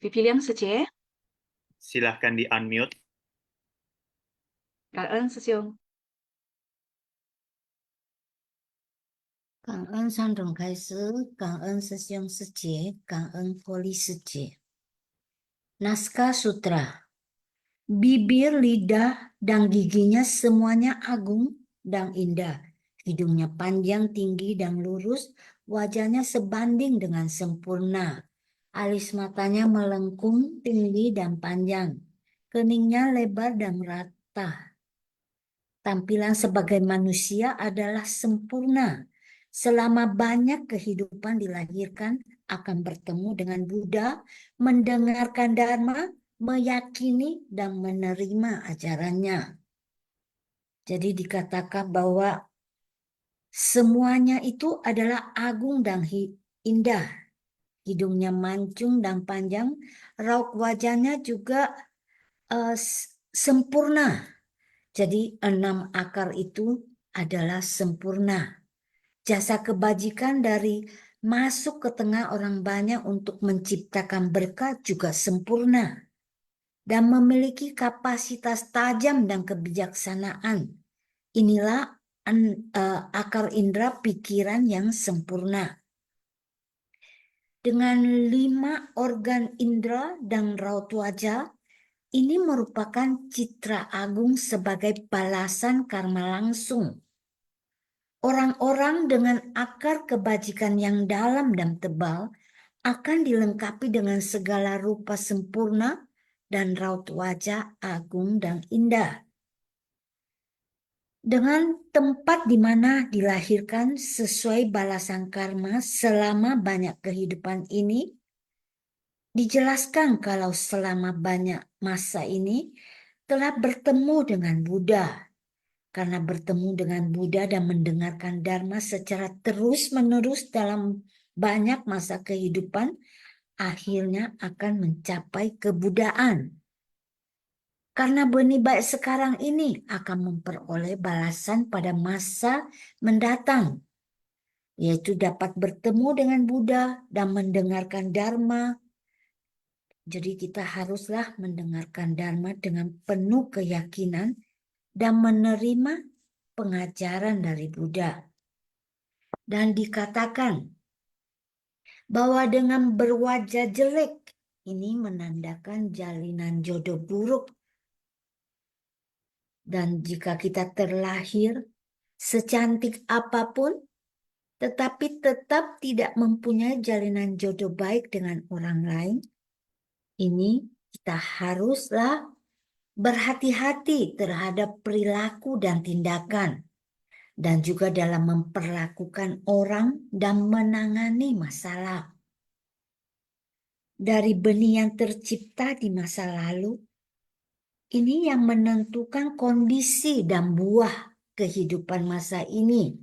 Vivilia Sece, Silahkan di-unmute. kan Sesiung.感恩三种开始，感恩师兄师姐，感恩破例师姐。Naskah Sutra. Bibir, lidah, dan giginya semuanya agung dan indah. Hidungnya panjang, tinggi, dan lurus. Wajahnya sebanding dengan sempurna. Alis matanya melengkung, tinggi, dan panjang. Keningnya lebar dan rata. Tampilan sebagai manusia adalah sempurna. Selama banyak kehidupan dilahirkan, akan bertemu dengan Buddha, mendengarkan Dharma, meyakini dan menerima ajarannya. Jadi dikatakan bahwa semuanya itu adalah agung dan indah. Hidungnya mancung dan panjang, raut wajahnya juga sempurna. Jadi 6 akar itu adalah sempurna. Jasa kebajikan dari masuk ke tengah orang banyak untuk menciptakan berkat juga sempurna. Dan memiliki kapasitas tajam dan kebijaksanaan. Inilah akar indera pikiran yang sempurna. Dengan 5 organ indera dan raut wajah, ini merupakan citra agung sebagai balasan karma langsung. Orang-orang dengan akar kebajikan yang dalam dan tebal akan dilengkapi dengan segala rupa sempurna dan raut wajah agung dan indah. Dengan tempat di mana dilahirkan sesuai balasan karma selama banyak kehidupan ini, dijelaskan kalau selama banyak masa ini telah bertemu dengan Buddha. Karena bertemu dengan Buddha dan mendengarkan Dharma secara terus-menerus dalam banyak masa kehidupan, akhirnya akan mencapai kebudaan. Karena benih baik sekarang ini akan memperoleh balasan pada masa mendatang, yaitu dapat bertemu dengan Buddha dan mendengarkan Dharma. Jadi kita haruslah mendengarkan Dharma dengan penuh keyakinan dan menerima pengajaran dari Buddha. Dan dikatakan bahwa dengan berwajah jelek ini menandakan jalinan jodoh buruk. Dan jika kita terlahir secantik apapun, tetapi tetap tidak mempunyai jalinan jodoh baik dengan orang lain, ini kita haruslah berhati-hati terhadap perilaku dan tindakan, dan juga dalam memperlakukan orang dan menangani masalah. Dari benih yang tercipta di masa lalu, ini yang menentukan kondisi dan buah kehidupan masa ini.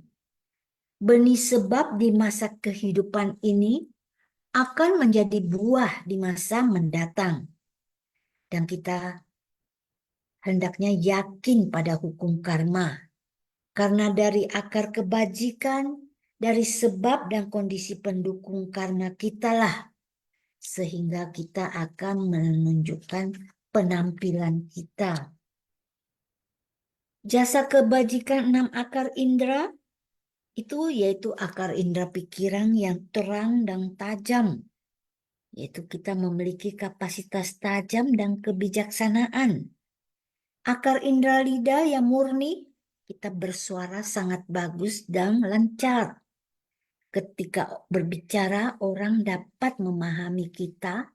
Benih sebab di masa kehidupan ini akan menjadi buah di masa mendatang. Dan kita hendaknya yakin pada hukum karma. Karena dari akar kebajikan, dari sebab dan kondisi pendukung karma kitalah, sehingga kita akan menunjukkan penampilan kita. Jasa kebajikan 6 akar indera itu yaitu akar indera pikiran yang terang dan tajam, yaitu kita memiliki kapasitas tajam dan kebijaksanaan. Akar indera lidah yang murni, kita bersuara sangat bagus dan lancar. Ketika berbicara, orang dapat memahami kita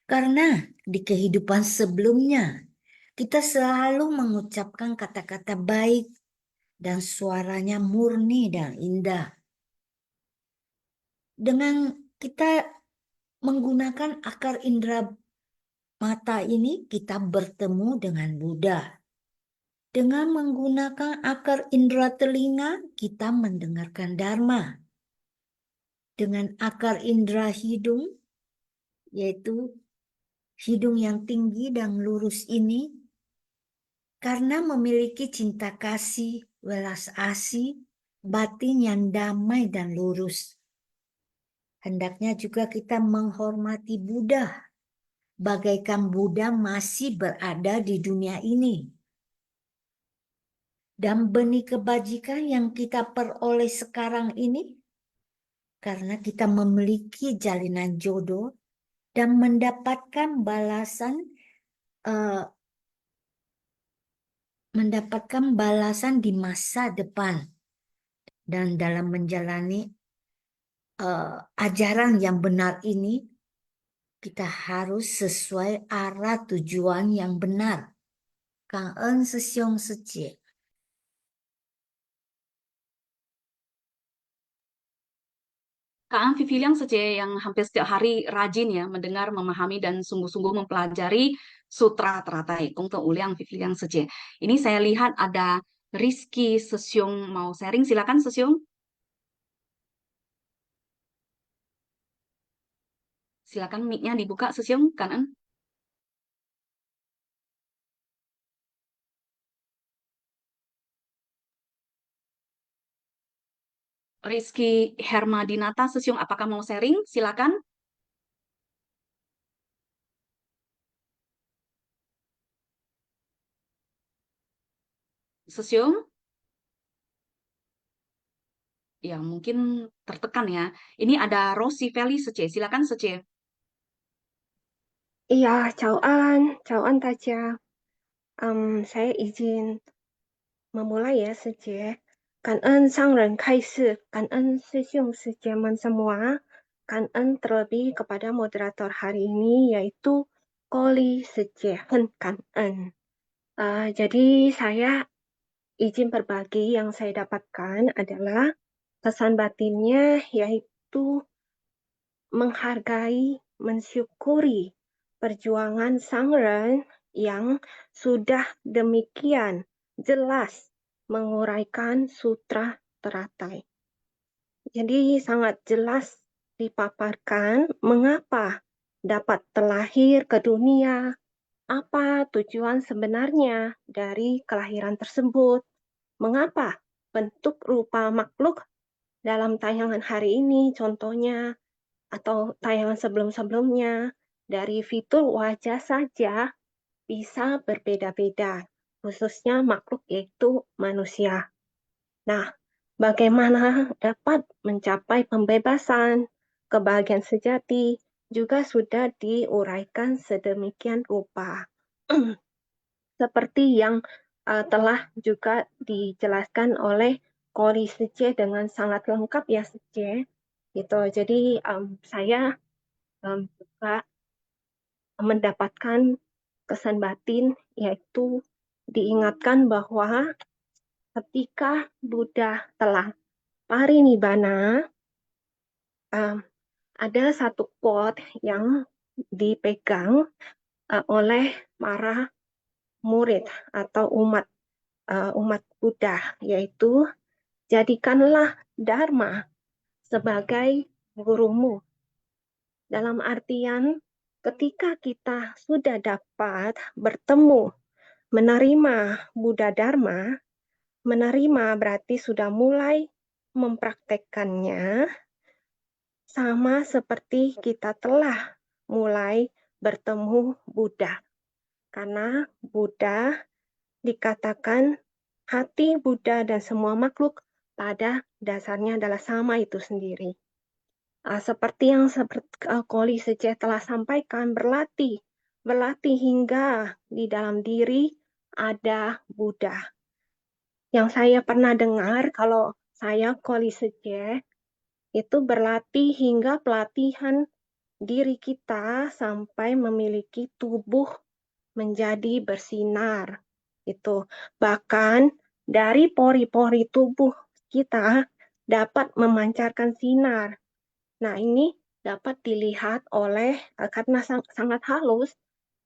karena di kehidupan sebelumnya kita selalu mengucapkan kata-kata baik dan suaranya murni dan indah. Dengan kita menggunakan akar indera mata ini, kita bertemu dengan Buddha. Dengan menggunakan akar indera telinga, kita mendengarkan Dharma. Dengan akar indera hidung, yaitu hidung yang tinggi dan lurus ini, karena memiliki cinta kasih, welas asih, batin yang damai dan lurus. Hendaknya juga kita menghormati Buddha, bagaikan Buddha masih berada di dunia ini. Dan benih kebajikan yang kita peroleh sekarang ini, karena kita memiliki jalinan jodoh dan mendapatkan balasan di masa depan. Dan dalam menjalani ajaran yang benar ini, kita harus sesuai arah tujuan yang benar. Cảm ơn sư兄sư姐. Kak An Viviliang saja yang hampir setiap hari rajin ya mendengar, memahami dan sungguh-sungguh mempelajari Sutra Teratai Kung Uliang Viviliang saja. Ini saya lihat ada Rizky Sesyung mau sharing, silakan Sesyung. Silakan mic-nya dibuka Sesyung, Kak An. Rizky Hermadinata Sesyung, apakah mau sharing? Silakan. Sesyung, ya mungkin tertekan ya. Ini ada Rosi Feli Sece, silakan Sece. Iya, Chào An Taja. Saya izin memulai ya saja. Cảm ơn sang人开示, cảm ơn sư兄sư姐们 semua. Cảm ơn terlebih kepada moderator hari ini yaitu Koli Sece. Cảm ơn. Jadi saya izin berbagi yang saya dapatkan adalah pesan batinnya yaitu menghargai, mensyukuri perjuangan sangren yang sudah demikian jelas menguraikan sutra teratai. Jadi sangat jelas dipaparkan mengapa dapat terlahir ke dunia, apa tujuan sebenarnya dari kelahiran tersebut, mengapa bentuk rupa makhluk dalam tayangan hari ini contohnya atau tayangan sebelum-sebelumnya, dari fitur wajah saja bisa berbeda-beda, khususnya makhluk yaitu manusia. Nah, bagaimana dapat mencapai pembebasan, kebahagiaan sejati, juga sudah diuraikan sedemikian rupa. Seperti yang telah juga dijelaskan oleh Kori Sece dengan sangat lengkap ya Sece. Gitu. Jadi saya juga mendapatkan kesan batin yaitu diingatkan bahwa ketika Buddha telah parinibbana, ada satu quote yang dipegang oleh para murid atau umat Buddha, yaitu jadikanlah Dharma sebagai gurumu. Dalam artian ketika kita sudah dapat bertemu, menerima Buddha Dharma, menerima berarti sudah mulai mempraktekkannya, sama seperti kita telah mulai bertemu Buddha. Karena Buddha dikatakan hati Buddha dan semua makhluk pada dasarnya adalah sama itu sendiri. Seperti yang Koli Sece telah sampaikan, berlatih hingga di dalam diri ada Buddha. Yang saya pernah dengar, kalau saya Koli Sece, itu berlatih hingga pelatihan diri kita sampai memiliki tubuh menjadi bersinar. Itu bahkan dari pori-pori tubuh kita dapat memancarkan sinar. Nah, ini dapat dilihat oleh, karena sangat halus,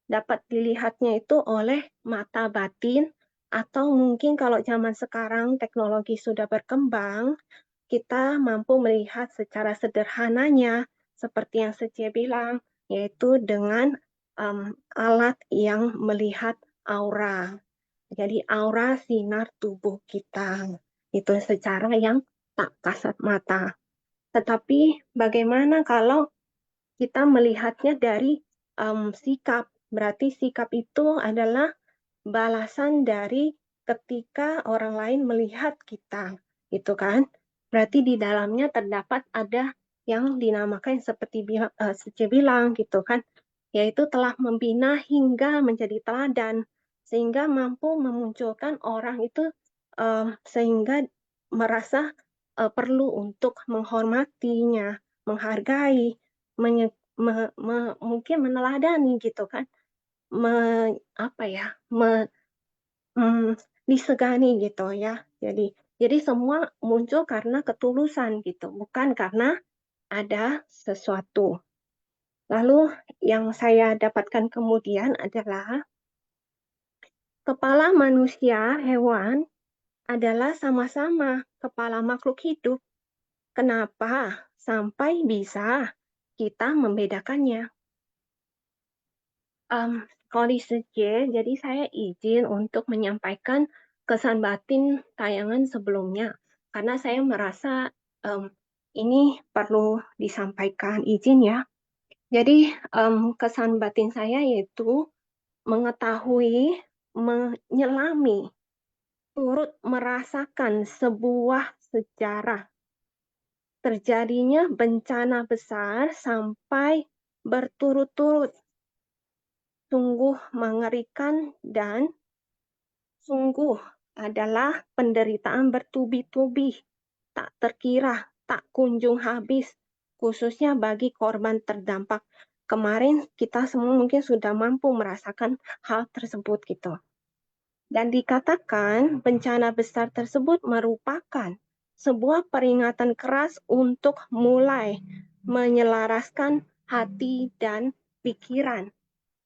dapat dilihatnya itu oleh mata batin, atau mungkin kalau zaman sekarang teknologi sudah berkembang, kita mampu melihat secara sederhananya, seperti yang Sece bilang, yaitu dengan alat yang melihat aura. Jadi aura sinar tubuh kita, itu secara yang tak kasat mata. Tetapi bagaimana kalau kita melihatnya dari sikap? Berarti sikap itu adalah balasan dari ketika orang lain melihat kita, gitu kan? Berarti di dalamnya terdapat ada yang dinamakan seperti Sece bilang gitu kan, yaitu telah membina hingga menjadi teladan, sehingga mampu memunculkan orang itu sehingga merasa perlu untuk menghormatinya, menghargai, mungkin meneladani gitu kan, disegani gitu ya. Jadi semua muncul karena ketulusan gitu, bukan karena ada sesuatu. Lalu yang saya dapatkan kemudian adalah kepala manusia, hewan, adalah sama-sama kepala makhluk hidup. Kenapa sampai bisa kita membedakannya? Kondisi C, jadi saya izin untuk menyampaikan kesan batin tayangan sebelumnya, karena saya merasa ini perlu disampaikan, izin ya. Jadi kesan batin saya yaitu mengetahui, menyelami, turut merasakan sebuah sejarah terjadinya bencana besar sampai berturut-turut. Sungguh mengerikan dan sungguh adalah penderitaan bertubi-tubi, tak terkira, tak kunjung habis, khususnya bagi korban terdampak. Kemarin kita semua mungkin sudah mampu merasakan hal tersebut gitu. Dan dikatakan bencana besar tersebut merupakan sebuah peringatan keras untuk mulai menyelaraskan hati dan pikiran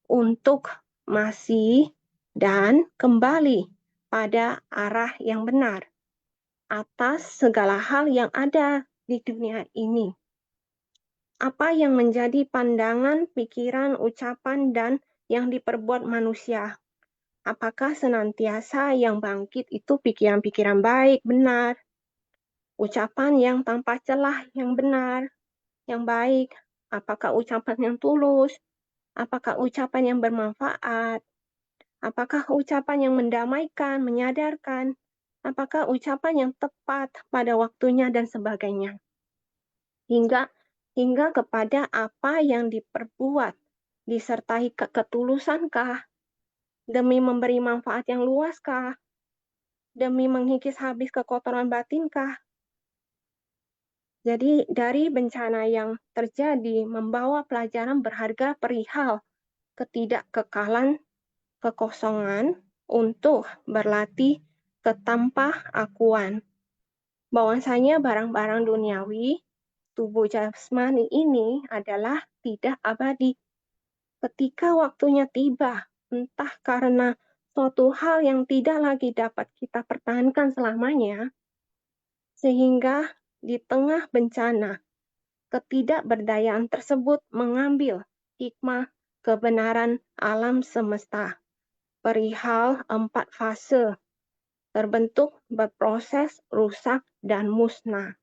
untuk masih dan kembali pada arah yang benar atas segala hal yang ada di dunia ini. Apa yang menjadi pandangan, pikiran, ucapan, dan yang diperbuat manusia? Apakah senantiasa yang bangkit itu pikiran-pikiran baik, benar? Ucapan yang tanpa celah, yang benar, yang baik? Apakah ucapan yang tulus? Apakah ucapan yang bermanfaat? Apakah ucapan yang mendamaikan, menyadarkan? Apakah ucapan yang tepat pada waktunya dan sebagainya? Hingga kepada apa yang diperbuat, disertai ketulusankah, demi memberi manfaat yang luaskah, demi mengikis habis kekotoran batinkah? Jadi dari bencana yang terjadi membawa pelajaran berharga perihal ketidakkekalan, kekosongan untuk berlatih ketampahakuan. Bahwasanya barang-barang duniawi, tubuh jasmani ini adalah tidak abadi. Ketika waktunya tiba, entah karena suatu hal yang tidak lagi dapat kita pertahankan selamanya, sehingga di tengah bencana, ketidakberdayaan tersebut mengambil hikmah kebenaran alam semesta. Perihal 4 fase, terbentuk, berproses, rusak, dan musnah.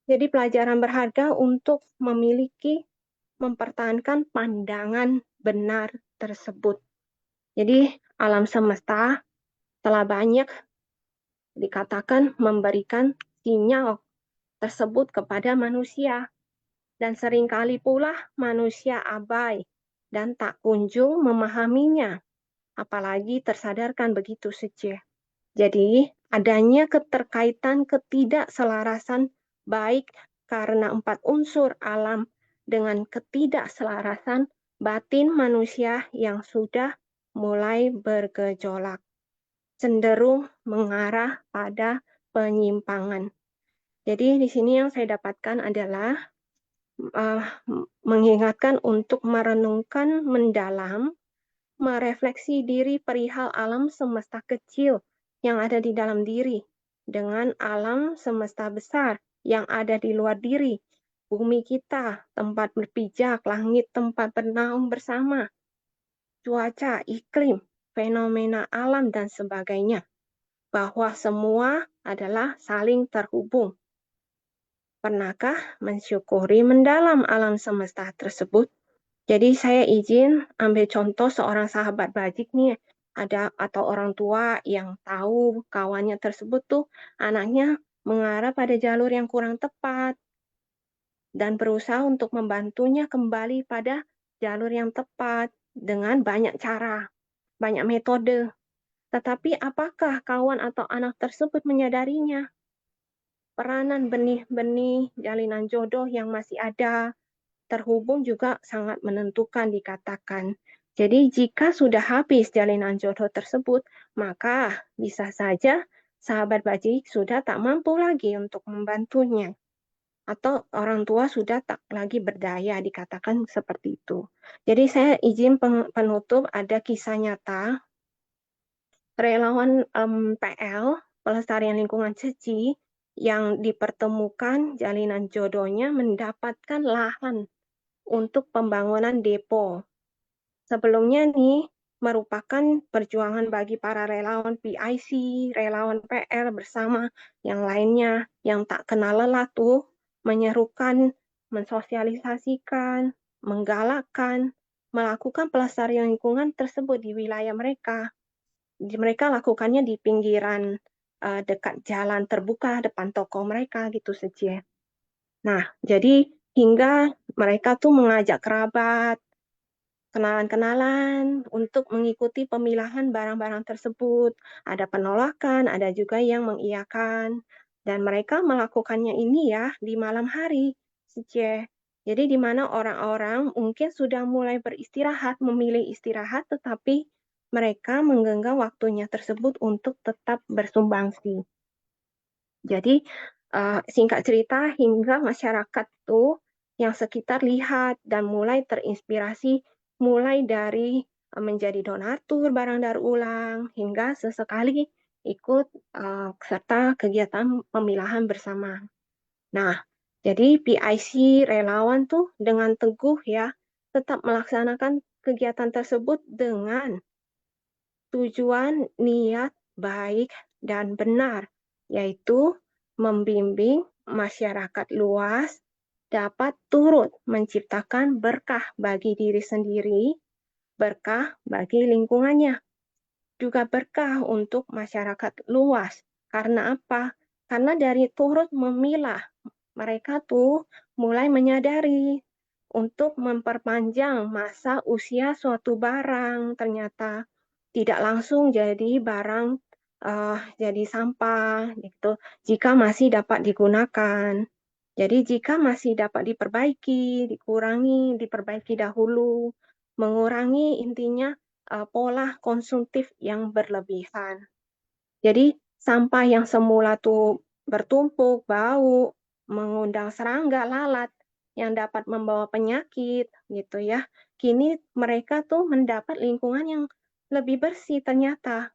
Jadi pelajaran berharga untuk mempertahankan pandangan benar tersebut. Jadi alam semesta telah banyak dikatakan memberikan sinyal tersebut kepada manusia. Dan seringkali pula manusia abai dan tak kunjung memahaminya, apalagi tersadarkan begitu saja. Jadi adanya keterkaitan ketidakselarasan baik karena 4 unsur alam dengan ketidakselarasan batin manusia yang sudah mulai bergejolak, cenderung mengarah pada penyimpangan. Jadi di sini yang saya dapatkan adalah mengingatkan untuk merenungkan mendalam, merefleksi diri perihal alam semesta kecil yang ada di dalam diri dengan alam semesta besar yang ada di luar diri, bumi kita, tempat berpijak, langit tempat bernaung bersama, cuaca, iklim, fenomena alam, dan sebagainya, bahwa semua adalah saling terhubung. Pernahkah mensyukuri mendalam alam semesta tersebut? Jadi saya izin ambil contoh seorang sahabat bajik nih, atau orang tua yang tahu kawannya tersebut tuh anaknya mengarah pada jalur yang kurang tepat dan berusaha untuk membantunya kembali pada jalur yang tepat dengan banyak cara, banyak metode. Tetapi apakah kawan atau anak tersebut menyadarinya? Peranan benih-benih jalinan jodoh yang masih ada terhubung juga sangat menentukan dikatakan. Jadi jika sudah habis jalinan jodoh tersebut, maka bisa saja sahabat bajik sudah tak mampu lagi untuk membantunya. atau orang tua sudah tak lagi berdaya, dikatakan seperti itu. Jadi saya izin penutup, ada kisah nyata relawan PL, Pelestarian Lingkungan Ceci, yang dipertemukan jalinan jodohnya mendapatkan lahan untuk pembangunan depo. Sebelumnya nih, merupakan perjuangan bagi para relawan PIC, relawan PL bersama yang lainnya yang tak kenal lelah tuh, menyerukan, mensosialisasikan, menggalakkan, melakukan pelestarian lingkungan tersebut di wilayah mereka. Mereka lakukannya di pinggiran dekat jalan terbuka depan toko mereka gitu saja. Nah, jadi hingga mereka tuh mengajak kerabat, kenalan-kenalan untuk mengikuti pemilahan barang-barang tersebut. Ada penolakan, ada juga yang mengiyakan. Dan mereka melakukannya ini ya di malam hari, Sice. Jadi di mana orang-orang mungkin sudah mulai beristirahat, memilih istirahat, tetapi mereka menggenggam waktunya tersebut untuk tetap bersumbangsi. Jadi singkat cerita hingga masyarakat tuh yang sekitar lihat dan mulai terinspirasi mulai dari menjadi donatur barang daur ulang hingga sesekali ikut serta kegiatan pemilahan bersama. Nah, jadi PIC relawan tuh dengan teguh ya tetap melaksanakan kegiatan tersebut dengan tujuan niat baik dan benar, yaitu membimbing masyarakat luas dapat turut menciptakan berkah bagi diri sendiri, berkah bagi lingkungannya, juga berkah untuk masyarakat luas. Karena apa? Karena dari turut memilah, mereka tuh mulai menyadari untuk memperpanjang masa usia suatu barang. Ternyata tidak langsung jadi barang jadi sampah gitu jika masih dapat digunakan. Jadi jika masih dapat diperbaiki, dikurangi, diperbaiki dahulu, mengurangi intinya pola konsumtif yang berlebihan. Jadi sampah yang semula tuh bertumpuk, bau, mengundang serangga, lalat yang dapat membawa penyakit gitu ya. Kini mereka tuh mendapat lingkungan yang lebih bersih ternyata,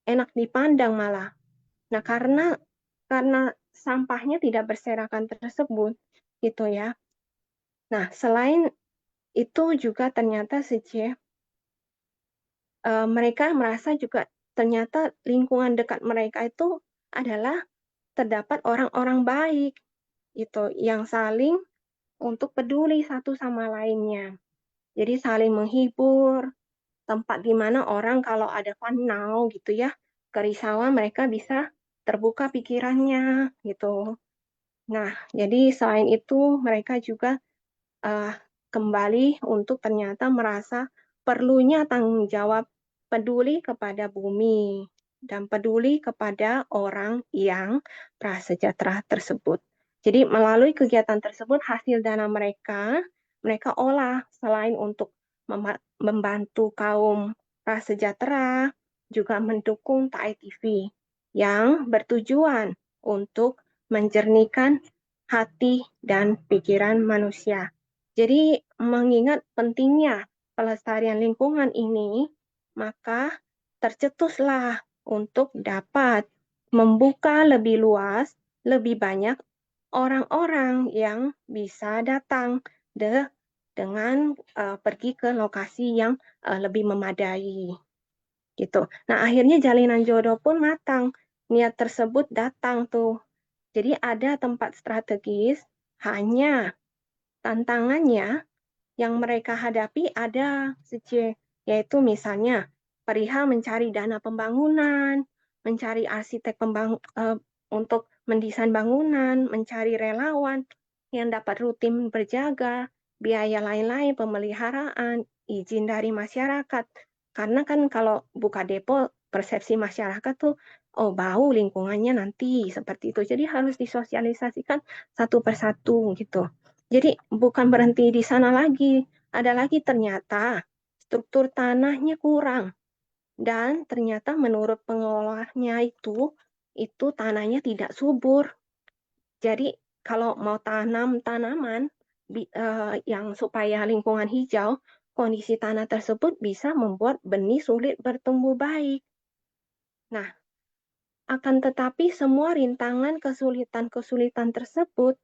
enak dipandang malah. Nah, karena sampahnya tidak berserakan tersebut gitu ya. Nah, selain itu juga ternyata mereka merasa juga ternyata lingkungan dekat mereka itu adalah terdapat orang-orang baik gitu yang saling untuk peduli satu sama lainnya. Jadi saling menghibur, tempat di mana orang kalau ada fun now gitu ya, kerisauan mereka bisa terbuka pikirannya gitu. Nah, jadi selain itu mereka juga uh, kembali untuk ternyata merasa perlunya tanggung jawab peduli kepada bumi dan peduli kepada orang yang prasejahtera tersebut. Jadi melalui kegiatan tersebut hasil dana mereka olah selain untuk membantu kaum prasejahtera juga mendukung TAI TV yang bertujuan untuk menjernihkan hati dan pikiran manusia. Jadi mengingat pentingnya pelestarian lingkungan ini, maka tercetuslah untuk dapat membuka lebih luas, lebih banyak orang-orang yang bisa datang dengan pergi ke lokasi yang lebih memadai. Gitu. Nah, akhirnya jalinan jodoh pun matang. Niat tersebut datang tuh. Jadi ada tempat strategis, hanya tantangannya yang mereka hadapi ada yaitu misalnya perihal mencari dana pembangunan, mencari arsitek untuk mendesain bangunan, mencari relawan yang dapat rutin berjaga, biaya lain-lain, pemeliharaan, izin dari masyarakat. Karena kan kalau buka depo, persepsi masyarakat tuh, oh bau lingkungannya nanti, seperti itu. Jadi harus disosialisasikan satu persatu gitu. Jadi bukan berhenti di sana lagi, ada lagi ternyata struktur tanahnya kurang. Dan ternyata menurut pengelolanya itu tanahnya tidak subur. Jadi kalau mau tanam tanaman yang supaya lingkungan hijau, kondisi tanah tersebut bisa membuat benih sulit bertumbuh baik. Nah, akan tetapi semua rintangan kesulitan-kesulitan tersebut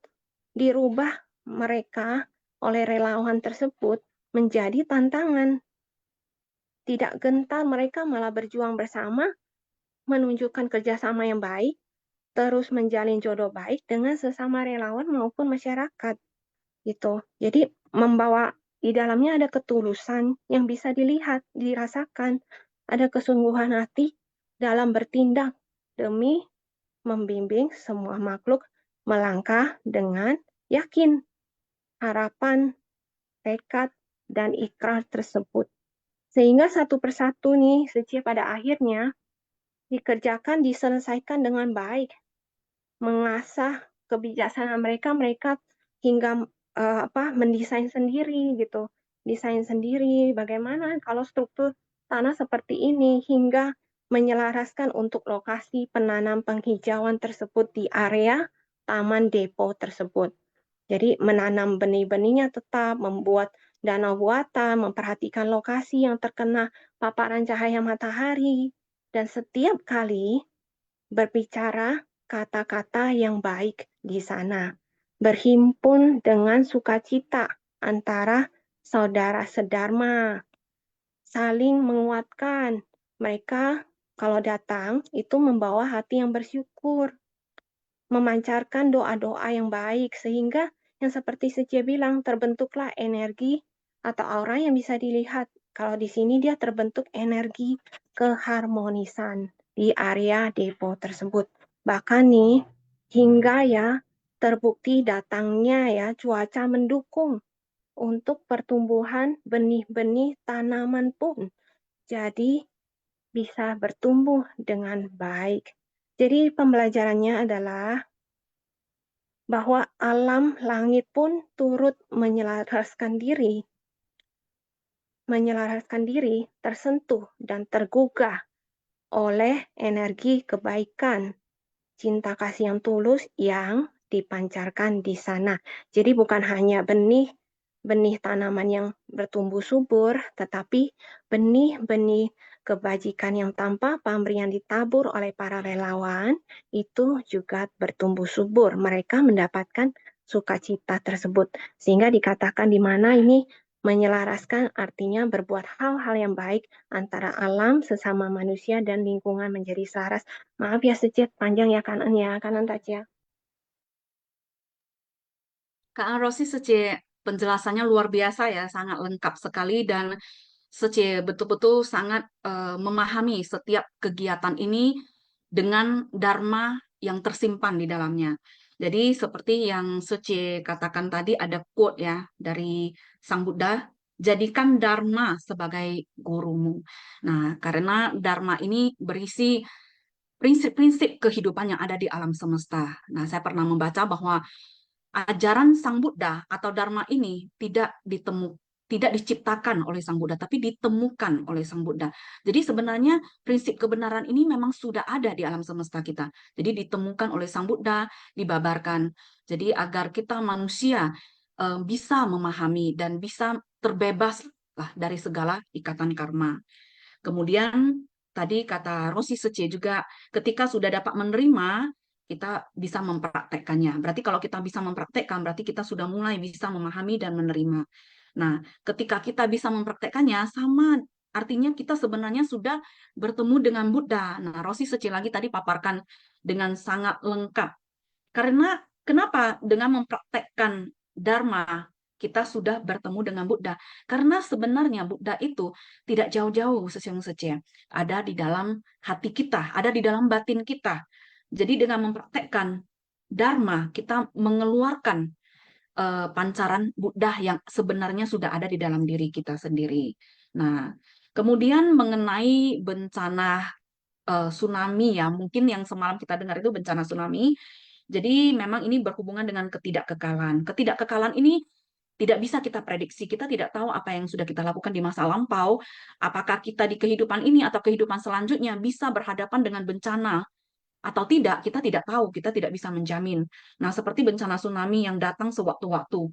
dirubah mereka oleh relawan tersebut menjadi tantangan. Tidak gentar, mereka malah berjuang bersama, menunjukkan kerjasama yang baik, terus menjalin jodoh baik dengan sesama relawan maupun masyarakat. Gitu. Jadi membawa di dalamnya ada ketulusan yang bisa dilihat, dirasakan. Ada kesungguhan hati dalam bertindak demi membimbing semua makhluk melangkah dengan yakin, harapan, tekad, dan ikrar tersebut. Sehingga satu persatu nih, pada akhirnya dikerjakan, diselesaikan dengan baik. Mengasah kebijaksanaan mereka hingga mendesain sendiri gitu. Desain sendiri bagaimana kalau struktur tanah seperti ini hingga menyelaraskan untuk lokasi penanam penghijauan tersebut di area taman depo tersebut. Jadi menanam benih-benihnya tetap, membuat danau buatan, memperhatikan lokasi yang terkena paparan cahaya matahari, dan setiap kali berbicara kata-kata yang baik di sana. Berhimpun dengan sukacita antara saudara sedharma, saling menguatkan. Mereka kalau datang itu membawa hati yang bersyukur, memancarkan doa-doa yang baik, sehingga yang seperti Secie bilang, terbentuklah energi atau aura yang bisa dilihat. Kalau di sini dia terbentuk energi keharmonisan di area depo tersebut. Bahkan nih, hingga ya terbukti datangnya ya cuaca mendukung untuk pertumbuhan benih-benih tanaman pun. Jadi bisa bertumbuh dengan baik. Jadi pembelajarannya adalah bahwa alam langit pun turut menyelaraskan diri, tersentuh dan tergugah oleh energi kebaikan, cinta kasih yang tulus yang dipancarkan di sana. Jadi bukan hanya benih tanaman yang bertumbuh subur, tetapi benih-benih kebajikan yang tanpa pamrih yang ditabur oleh para relawan itu juga bertumbuh subur. Mereka mendapatkan sukacita tersebut. Sehingga dikatakan di mana ini menyelaraskan artinya berbuat hal-hal yang baik antara alam, sesama manusia, dan lingkungan menjadi selaras. Maaf ya Secet, panjang ya kanan Tacia. Kak Rosi Sece penjelasannya luar biasa ya, sangat lengkap sekali dan Sece betul-betul sangat memahami setiap kegiatan ini dengan dharma yang tersimpan di dalamnya. Jadi seperti yang Sece katakan tadi ada quote ya dari Sang Buddha, jadikan dharma sebagai gurumu. Nah, karena dharma ini berisi prinsip-prinsip kehidupan yang ada di alam semesta. Nah, saya pernah membaca bahwa ajaran Sang Buddha atau Dharma ini tidak diciptakan oleh Sang Buddha, tapi ditemukan oleh Sang Buddha. Jadi sebenarnya prinsip kebenaran ini memang sudah ada di alam semesta kita. Jadi ditemukan oleh Sang Buddha, dibabarkan. Jadi agar kita manusia bisa memahami dan bisa terbebas lah dari segala ikatan karma. Kemudian tadi kata Rosi Sece juga ketika sudah dapat menerima kita bisa mempraktekkannya. Berarti kalau kita bisa mempraktekkan, berarti kita sudah mulai bisa memahami dan menerima. Nah, ketika kita bisa mempraktekkannya, sama artinya kita sebenarnya sudah bertemu dengan Buddha. Nah, Rosi Sece lagi tadi paparkan dengan sangat lengkap. Karena kenapa dengan mempraktekkan Dharma kita sudah bertemu dengan Buddha? Karena sebenarnya Buddha itu tidak jauh-jauh Sece, ada di dalam hati kita, ada di dalam batin kita. Jadi dengan mempraktekkan Dharma, kita mengeluarkan pancaran Buddha yang sebenarnya sudah ada di dalam diri kita sendiri. Nah, kemudian mengenai bencana tsunami ya, mungkin yang semalam kita dengar itu bencana tsunami. Jadi memang ini berhubungan dengan ketidakkekalan. Ketidakkekalan ini tidak bisa kita prediksi. Kita tidak tahu apa yang sudah kita lakukan di masa lampau. Apakah kita di kehidupan ini atau kehidupan selanjutnya bisa berhadapan dengan bencana atau tidak, kita tidak tahu, kita tidak bisa menjamin. Nah, seperti bencana tsunami yang datang sewaktu-waktu.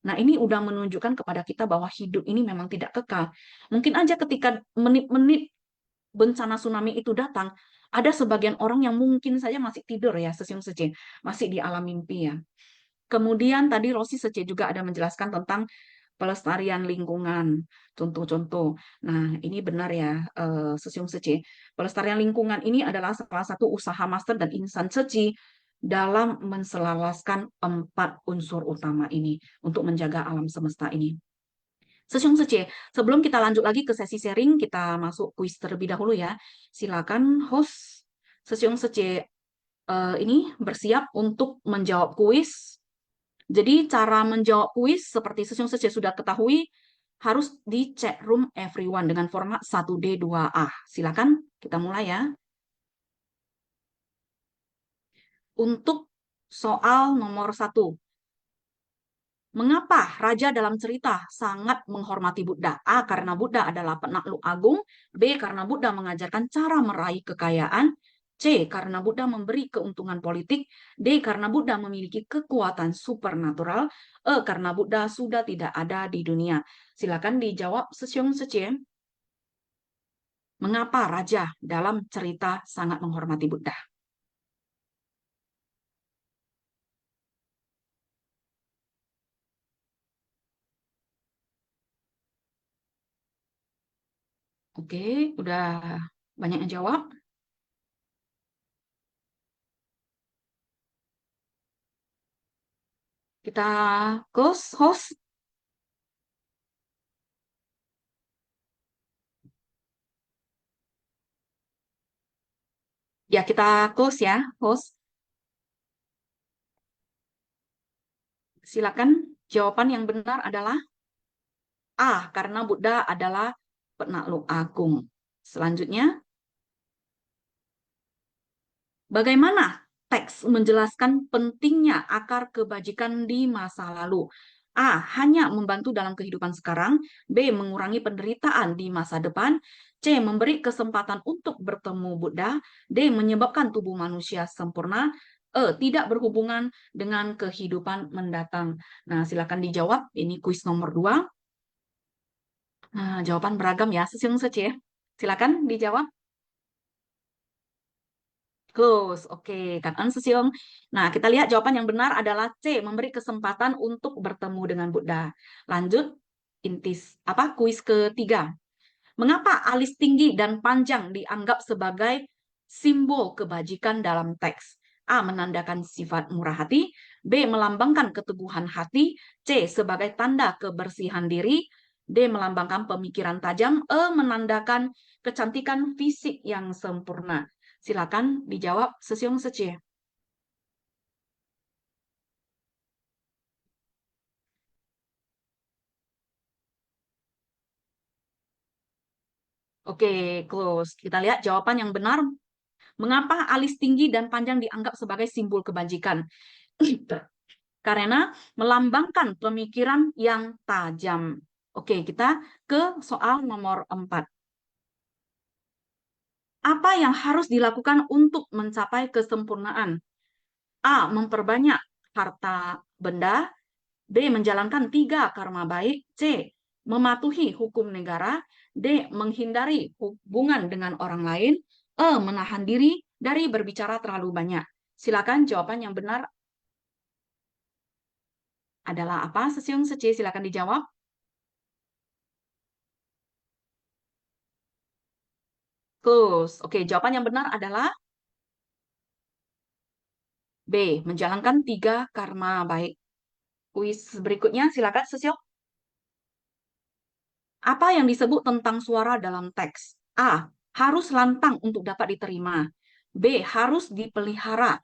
Nah, ini udah menunjukkan kepada kita bahwa hidup ini memang tidak kekal. Mungkin aja ketika menit-menit bencana tsunami itu datang, ada sebagian orang yang mungkin saja masih tidur ya, sesiung sece, masih di alam mimpi ya. Kemudian tadi Rosi Sece juga ada menjelaskan tentang pelestarian lingkungan, contoh-contoh. Nah, ini benar ya, Sesiung Sece. Pelestarian lingkungan ini adalah salah satu usaha master dan insan Seci dalam menselaraskan 4 unsur utama ini untuk menjaga alam semesta ini. Sesiung Sece, sebelum kita lanjut lagi ke sesi sharing, kita masuk kuis terlebih dahulu ya. Silakan host Sesiung Sece ini bersiap untuk menjawab kuis. Jadi cara menjawab kuis seperti Sesiung Sece sudah ketahui harus di chat room everyone dengan format 1D 2A. Silakan kita mulai ya. Untuk soal nomor 1. Mengapa raja dalam cerita sangat menghormati Buddha? A. Karena Buddha adalah penakluk agung. B. Karena Buddha mengajarkan cara meraih kekayaan. C. Karena Buddha memberi keuntungan politik. D. Karena Buddha memiliki kekuatan supernatural. E. Karena Buddha sudah tidak ada di dunia. Silakan dijawab Sesiung Sece. Mengapa raja dalam cerita sangat menghormati Buddha? Oke, udah banyak yang jawab. Kita close, host. Ya, kita close ya, host. Silakan, jawaban yang benar adalah A, karena Buddha adalah penakluk agung. Selanjutnya, bagaimana teks menjelaskan pentingnya akar kebajikan di masa lalu? A. Hanya membantu dalam kehidupan sekarang. B. Mengurangi penderitaan di masa depan. C. Memberi kesempatan untuk bertemu Buddha. D. Menyebabkan tubuh manusia sempurna. E. Tidak berhubungan dengan kehidupan mendatang. Nah, silakan dijawab. Ini kuis nomor 2. Nah, jawaban beragam ya, Sesiung Sece. Silakan dijawab. Close. Oke, Kang An Sesiung. Nah, kita lihat jawaban yang benar adalah C, memberi kesempatan untuk bertemu dengan Buddha. Lanjut, kuis ketiga. Mengapa alis tinggi dan panjang dianggap sebagai simbol kebajikan dalam teks? A, menandakan sifat murah hati. B, melambangkan keteguhan hati. C, sebagai tanda kebersihan diri. D, melambangkan pemikiran tajam. E, menandakan kecantikan fisik yang sempurna. Silakan dijawab Sesiung Sece. Oke, close. Kita lihat jawaban yang benar. Mengapa alis tinggi dan panjang dianggap sebagai simbol kebajikan? Karena melambangkan pemikiran yang tajam. Oke, kita ke soal nomor 4. Apa yang harus dilakukan untuk mencapai kesempurnaan? A. Memperbanyak harta benda. B. Menjalankan 3 karma baik. C. Mematuhi hukum negara. D. Menghindari hubungan dengan orang lain. E. Menahan diri dari berbicara terlalu banyak. Silakan jawaban yang benar adalah apa? Sesiung Sece, silakan dijawab. Close. Oke, jawaban yang benar adalah B. Menjalankan 3 karma baik. Kuis berikutnya, silakan Sesiung. Apa yang disebut tentang suara dalam teks? A. Harus lantang untuk dapat diterima. B. Harus dipelihara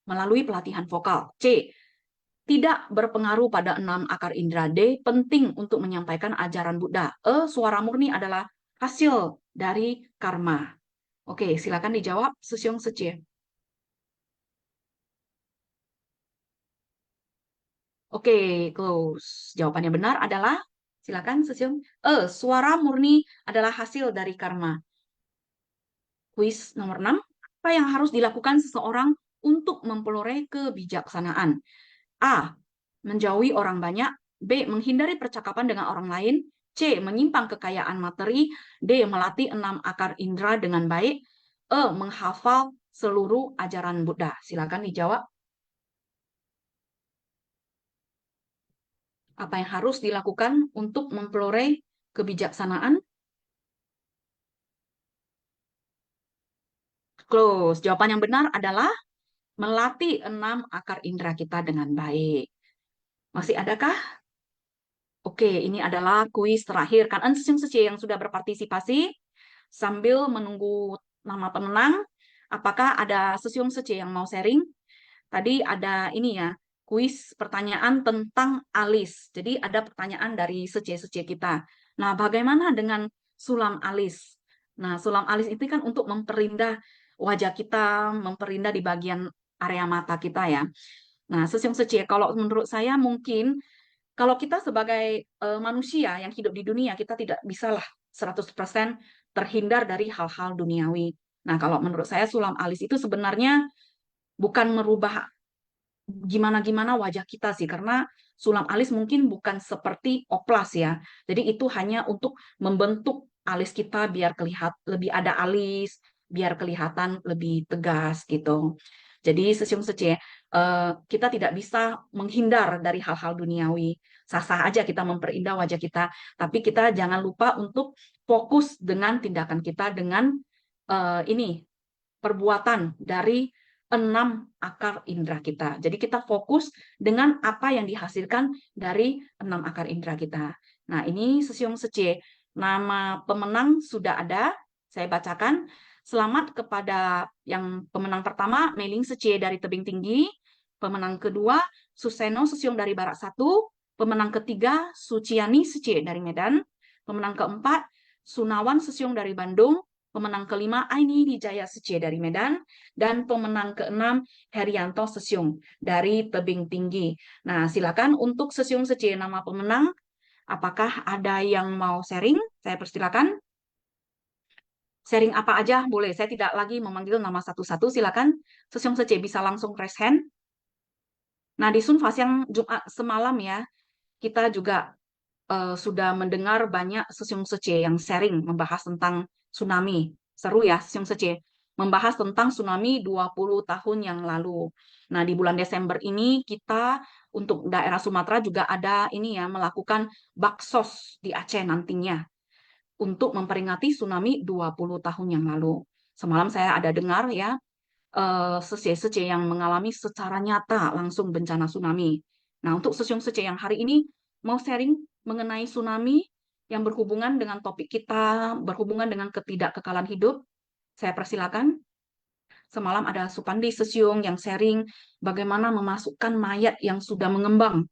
melalui pelatihan vokal. C. Tidak berpengaruh pada 6 akar indera. D. Penting untuk menyampaikan ajaran Buddha. E. Suara murni adalah hasil dari karma. Oke, silakan dijawab Sesiung Sece. Oke, close. Jawabannya benar adalah, silakan Sesiung. Suara murni adalah hasil dari karma. Kuis nomor 6. Apa Apa yang harus dilakukan seseorang untuk memperoleh kebijaksanaan? A. Menjauhi orang banyak. B. Menghindari percakapan dengan orang lain. C. Menyimpan kekayaan materi. D. Melatih 6 akar indera dengan baik. E. Menghafal seluruh ajaran Buddha. Silakan dijawab. Apa yang harus dilakukan untuk memperoleh kebijaksanaan? Close. Jawaban yang benar adalah melatih 6 akar indera kita dengan baik. Masih adakah? Oke, ini adalah kuis terakhir. Kan yang sudah berpartisipasi sambil menunggu nama pemenang. Apakah ada Sesiung Sece yang mau sharing? Tadi ada ini ya, kuis pertanyaan tentang alis. Jadi ada pertanyaan dari Sece kita. Nah, bagaimana dengan sulam alis? Nah, sulam alis itu kan untuk memperindah wajah kita, memperindah di bagian area mata kita ya. Nah, Sesiung Sece, kalau menurut saya mungkin kalau kita sebagai manusia yang hidup di dunia, kita tidak bisalah 100% terhindar dari hal-hal duniawi. Nah, kalau menurut saya sulam alis itu sebenarnya bukan merubah gimana-gimana wajah kita sih, karena sulam alis mungkin bukan seperti oplas ya. Jadi itu hanya untuk membentuk alis kita biar lebih ada alis, biar kelihatan lebih tegas gitu. Jadi Sesiung Sece, kita tidak bisa menghindar dari hal-hal duniawi. Sah-sah aja kita memperindah wajah kita, tapi kita jangan lupa untuk fokus dengan tindakan kita dengan ini perbuatan dari 6 akar indera kita. Jadi kita fokus dengan apa yang dihasilkan dari 6 akar indera kita. Nah, ini Sesiung Sece. Nama pemenang sudah ada. Saya bacakan. Selamat kepada yang pemenang pertama, Meling Sece dari Tebing Tinggi. Pemenang kedua, Suseno Sesiung dari Barak 1. Pemenang ketiga, Suciani Sece dari Medan. Pemenang keempat, Sunawan Sesiung dari Bandung. Pemenang kelima, Aini Wijaya Sece dari Medan. Dan pemenang keenam, Herianto Sesiung dari Tebing Tinggi. Nah, silakan untuk Sesiung Sece nama pemenang. Apakah ada yang mau sharing? Saya persilakan. Sharing apa aja boleh. Saya tidak lagi memanggil nama satu-satu. Silakan Sesiung Sece bisa langsung raise hand. Nah, di Sunfas yang Jumat semalam ya, kita juga sudah mendengar banyak Sesiung Sece yang sharing membahas tentang tsunami. Seru ya Sesiung Sece, membahas tentang tsunami 20 tahun yang lalu. Nah, di bulan Desember ini kita untuk daerah Sumatera juga ada ini ya, melakukan baksos di Aceh nantinya untuk memperingati tsunami 20 tahun yang lalu. Semalam saya ada dengar ya, Sece yang mengalami secara nyata langsung bencana tsunami. Nah, untuk Sesiung Sece yang hari ini mau sharing mengenai tsunami yang berhubungan dengan topik kita, berhubungan dengan ketidakkekalan hidup, saya persilakan. Semalam ada Supandi Sesiung yang sharing bagaimana memasukkan mayat yang sudah mengembang,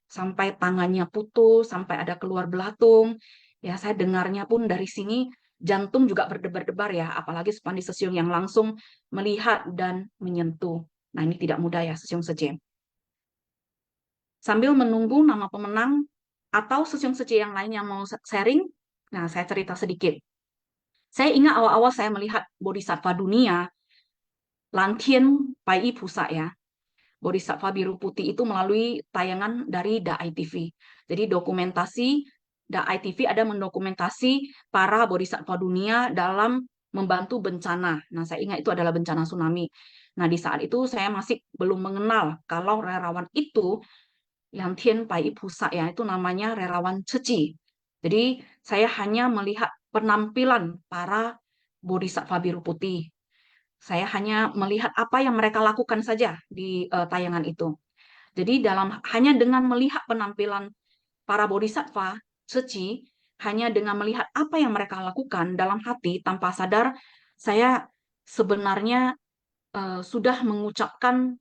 sampai tangannya putus, sampai ada keluar belatung. Ya, saya dengarnya pun dari sini jantung juga berdebar-debar ya, apalagi Supandi Sesiung yang langsung melihat dan menyentuh. Nah, ini tidak mudah ya Sesiung Sece. Sambil menunggu nama pemenang atau Sesiung Sece yang lain yang mau sharing, nah saya cerita sedikit. Saya ingat awal-awal saya melihat Bodhisattva dunia, Lantien Pai Pusa ya, Bodhisattva Biru Putih itu melalui tayangan dari Daai TV. Jadi dokumentasi Daai TV ada mendokumentasi para bodhisattva dunia dalam membantu bencana. Nah, saya ingat itu adalah bencana tsunami. Nah, di saat itu saya masih belum mengenal kalau relawan itu yang Tien Pai Pusa ya, itu namanya relawan Ceci. Jadi saya hanya melihat penampilan para bodhisattva biru putih. Saya hanya melihat apa yang mereka lakukan saja di tayangan itu. Jadi hanya dengan melihat penampilan para bodhisattva Ceci, hanya dengan melihat apa yang mereka lakukan dalam hati tanpa sadar, saya sebenarnya sudah mengucapkan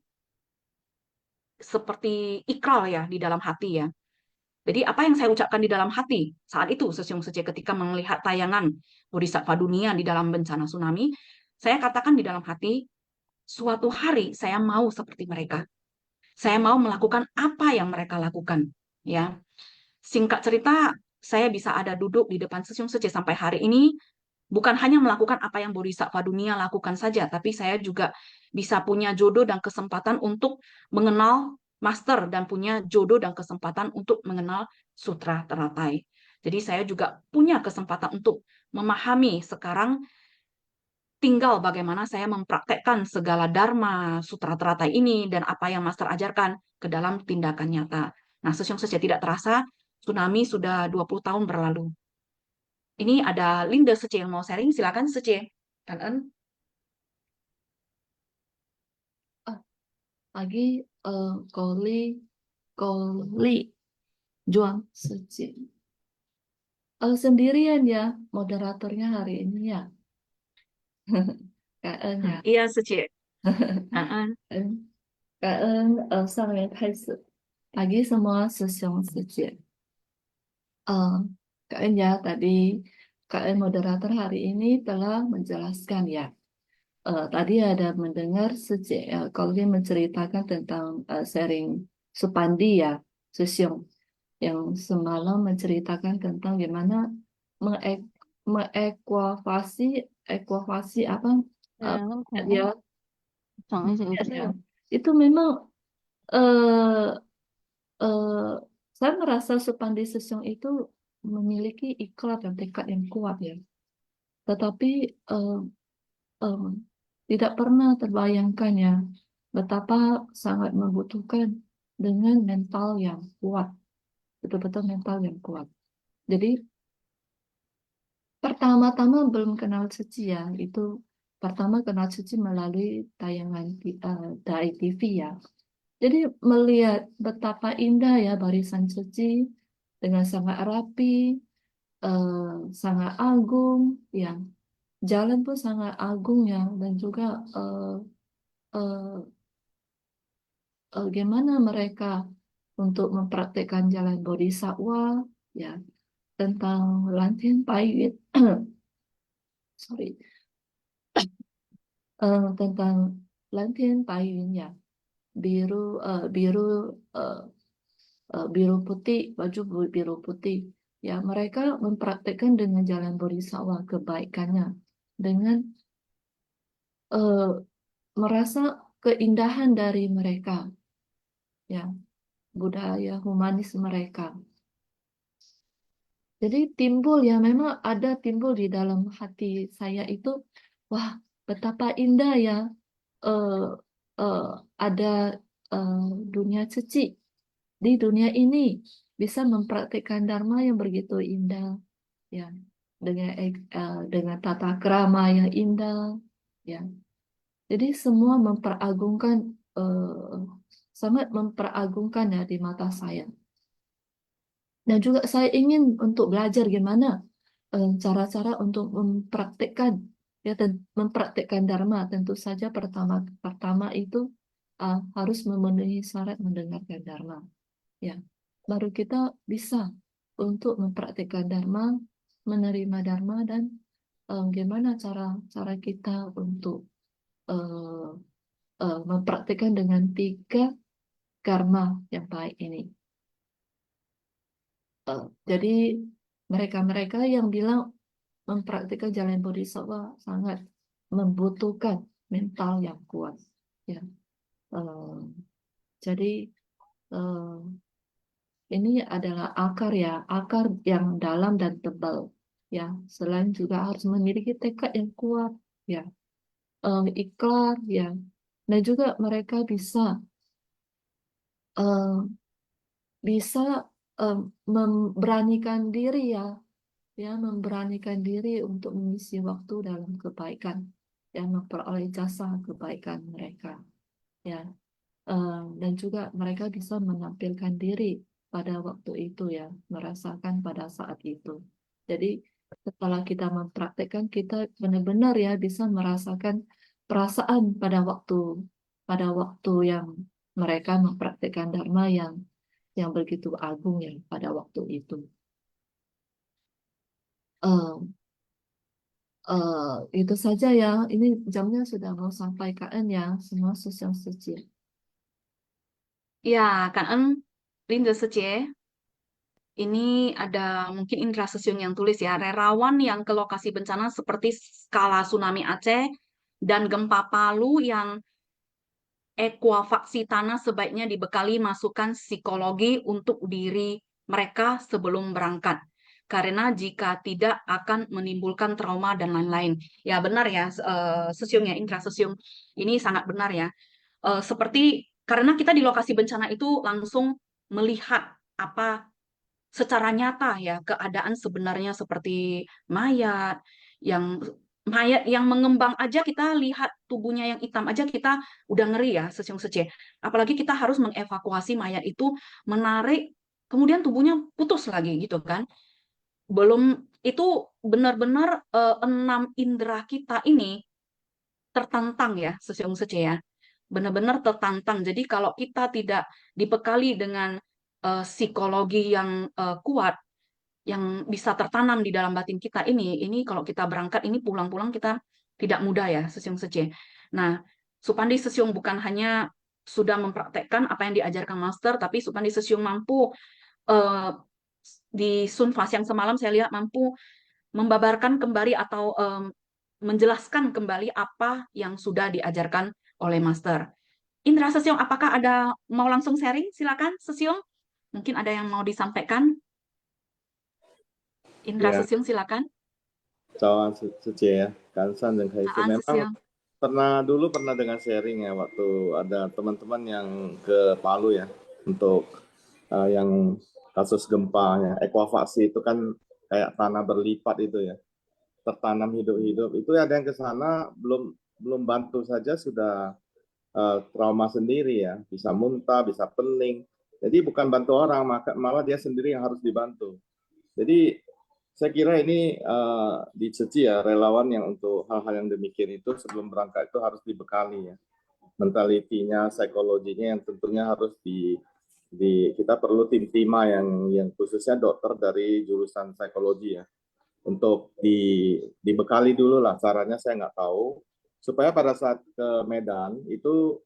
seperti ikrar ya di dalam hati ya. Jadi apa yang saya ucapkan di dalam hati saat itu Sesiung Sece ketika melihat tayangan Bodhisattva dunia di dalam bencana tsunami, saya katakan di dalam hati, suatu hari saya mau seperti mereka. Saya mau melakukan apa yang mereka lakukan. Ya, singkat cerita, saya bisa ada duduk di depan Sesiung Sece sampai hari ini bukan hanya melakukan apa yang bodhisattva dunia lakukan saja, tapi saya juga bisa punya jodoh dan kesempatan untuk mengenal master dan punya jodoh dan kesempatan untuk mengenal sutra teratai. Jadi saya juga punya kesempatan untuk memahami sekarang tinggal bagaimana saya mempraktekkan segala dharma sutra teratai ini dan apa yang master ajarkan ke dalam tindakan nyata. Nah, Sesyong Sece tidak terasa tsunami sudah 20 tahun berlalu. Ini ada Linda Sece yang mau sharing, silakan Sece. Kan Pagi Koli Juang Seci. Sendirian ya moderatornya hari ini ya. Cảm ơn ya. Iya Sece. Cảm ơn sang人开始. Pagi semua Sesyong Seci. Kak En ya tadi Kak En moderator hari ini telah menjelaskan ya. Tadi ada mendengar kalau dia menceritakan tentang sharing Supandi ya, Sesyong yang semalam menceritakan tentang gimana ekuavasi apa ya ya. Itu memang eh eh, saya merasa Supandi Sesyong itu memiliki ikhlak dan tekad yang kuat ya. Tetapi em, tidak pernah terbayangkan ya betapa sangat membutuhkan dengan mental yang kuat, betul-betul mental yang kuat. Jadi pertama-tama belum kenal Suci ya, itu pertama kenal Suci melalui tayangan Dai TV ya. Jadi melihat betapa indah ya barisan Suci dengan sangat rapi, sangat agung ya. Jalan pun sangat agung ya dan juga gimana mereka untuk mempraktekkan jalan bodhisattva ya tentang Lantian Paiut sorry tentang Lantian Paiut ya biru biru putih baju biru putih ya mereka mempraktekkan dengan jalan bodhisattva kebaikannya dengan merasa keindahan dari mereka ya budaya humanis mereka. Jadi timbul ya memang ada timbul di dalam hati saya itu wah betapa indah ya eh, eh, ada dunia suci di dunia ini bisa mempraktikkan dharma yang begitu indah ya dengan tata krama yang indah ya. Jadi semua memperagungkan sangat memperagungkan ya di mata saya. Dan juga saya ingin untuk belajar gimana cara-cara untuk mempraktikkan ya mempraktikkan dharma. Tentu saja pertama itu harus memenuhi syarat mendengarkan dharma. Ya, baru kita bisa untuk mempraktikkan dharma, menerima dharma dan gimana cara kita untuk mempraktikkan dengan 3 karma yang baik ini. Jadi mereka-mereka yang bilang mempraktikkan jalan bodhisattva sangat membutuhkan mental yang kuat. Ya, jadi ini adalah akar ya, akar yang dalam dan tebal. Ya, selain juga harus memiliki tekad yang kuat. Ya, ikhlas. Ya, dan juga mereka bisa bisa memberanikan diri ya memberanikan diri untuk mengisi waktu dalam kebaikan yang memperoleh jasa kebaikan mereka ya dan juga mereka bisa menampilkan diri pada waktu itu ya merasakan pada saat itu jadi setelah kita mempraktekkan kita benar-benar ya bisa merasakan perasaan pada waktu yang mereka mempraktekkan dharma yang begitu agung ya pada waktu itu. Itu saja ya. Ini jamnya sudah mau sampai KN ya. Semua Sesyong Seci. Ya, Kan Linda Sece. Ini ada mungkin Indra Sesyung yang tulis ya, relawan yang ke lokasi bencana seperti skala tsunami Aceh dan gempa Palu yang ekuafaksi tanah sebaiknya dibekali masukan psikologi untuk diri mereka sebelum berangkat. Karena jika tidak akan menimbulkan trauma dan lain-lain. Ya benar ya, Sesyung ya, Indra Sesyung. Ini sangat benar ya. Seperti karena kita di lokasi bencana itu langsung melihat apa secara nyata ya keadaan sebenarnya seperti mayat yang mengembang aja kita lihat tubuhnya yang hitam aja kita udah ngeri ya Sesyong Sece. Apalagi kita harus mengevakuasi mayat itu menarik kemudian tubuhnya putus lagi gitu kan. Belum itu benar-benar enam indera kita ini tertantang ya Sesyong Sece ya. Benar-benar tertantang. Jadi kalau kita tidak dibekali dengan psikologi yang kuat, yang bisa tertanam di dalam batin kita ini kalau kita berangkat ini pulang-pulang kita tidak mudah ya Sesyong Sece. Nah, Supandi Sesyong bukan hanya sudah mempraktekkan apa yang diajarkan master, tapi Supandi Sesyong mampu eh, di Sunfas yang semalam saya lihat mampu membabarkan kembali atau menjelaskan kembali apa yang sudah diajarkan oleh master. Indra Sesyong, apakah ada mau langsung sharing? Silakan Sesyong. Mungkin ada yang mau disampaikan. Indra Ya, Sesyong, silakan. Cawan Suci ya, Kansan dan Kaisu. Memang Sesyong. dulu pernah dengar sharing ya waktu ada teman-teman yang ke Palu ya untuk yang kasus gempa ya. Ekuavasi itu kan kayak tanah berlipat itu ya, tertanam hidup-hidup. Itu ada yang ke sana belum bantu saja sudah trauma sendiri ya, bisa muntah, bisa pening. Jadi bukan bantu orang, malah dia sendiri yang harus dibantu. Jadi saya kira ini di Ceci ya, relawan yang untuk hal-hal yang demikian itu sebelum berangkat itu harus dibekali ya. Mentalitinya, psikologinya yang tentunya harus kita perlu tim-tima yang khususnya dokter dari jurusan psikologi ya. Untuk dibekali dulu lah, caranya saya nggak tahu. Supaya pada saat ke Medan itu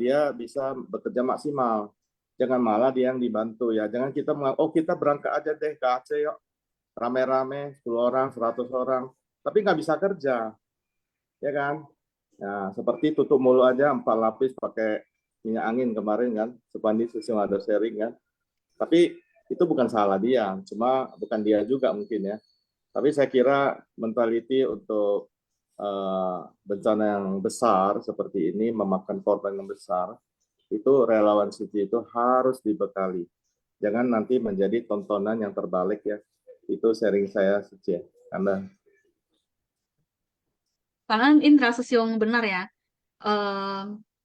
dia bisa bekerja maksimal. Jangan malah dia yang dibantu ya. Jangan kita kita berangkat aja deh ke Aceh yuk. Rame-rame 10 orang, 100 orang. Tapi nggak bisa kerja. Ya kan? Nah, seperti tutup mulut aja 4 lapis pakai minyak angin kemarin kan. Supandi Sesyong ada sharing kan. Tapi itu bukan salah dia. Cuma bukan dia juga mungkin ya. Tapi saya kira mentality untuk bencana yang besar seperti ini memakan korban yang besar itu relawan Suci itu harus dibekali. Jangan nanti menjadi tontonan yang terbalik ya. Itu sharing saya Suci ya. Karena Indra Sesyong benar ya.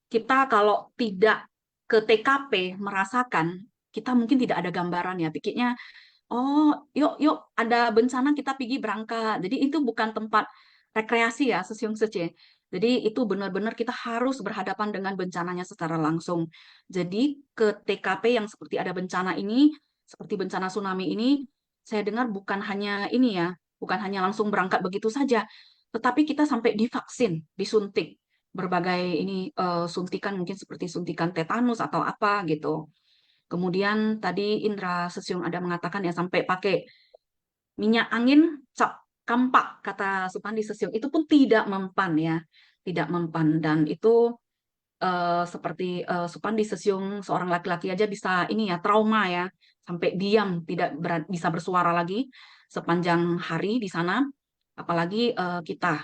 Kita kalau tidak ke TKP merasakan, kita mungkin tidak ada gambaran ya. Pikirnya, oh yuk ada bencana kita pergi berangkat. Jadi itu bukan tempat rekreasi ya Sesyong Sece. Jadi itu benar-benar kita harus berhadapan dengan bencananya secara langsung. Jadi ke TKP yang seperti ada bencana ini, seperti bencana tsunami ini, saya dengar bukan hanya ini ya, bukan hanya langsung berangkat begitu saja, tetapi kita sampai divaksin, disuntik berbagai ini suntikan mungkin seperti suntikan tetanus atau apa gitu. Kemudian tadi Indra Sesyong ada mengatakan ya sampai pakai minyak angin cap kampak kata Supandi Sesyong itu pun tidak mempan ya, tidak mempan dan itu seperti Supandi Sesyong seorang laki-laki aja bisa ini ya trauma ya sampai diam tidak bisa bersuara lagi sepanjang hari di sana apalagi kita.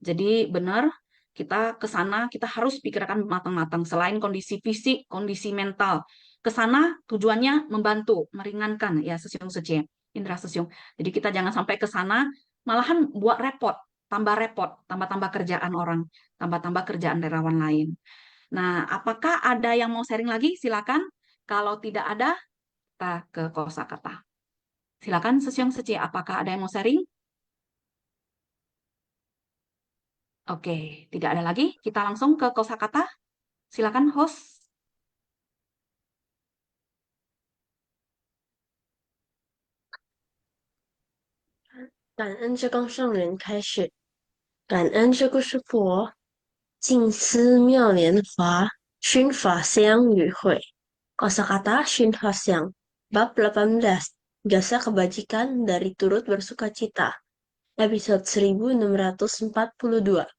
Jadi benar kita ke sana kita harus pikirkan matang-matang selain kondisi fisik, kondisi mental. Ke sana tujuannya membantu, meringankan ya Sesyong Sece, Indra Sesyong. Jadi kita jangan sampai ke sana malahan buat repot, tambah-tambah kerjaan orang, tambah-tambah kerjaan relawan lain. Nah, apakah ada yang mau sharing lagi? Silakan. Kalau tidak ada, kita ke kosakata. Silakan Sesyong Sece, apakah ada yang mau sharing? Oke, tidak ada lagi. Kita langsung ke kosakata. Silakan host. 感恩这供圣人开始，感恩这个是佛，静思妙莲华，熏法香与会。Kosakata Shin Hasyang, Bab 18, jasa kebajikan dari turut bersuka cita. Episode 1642.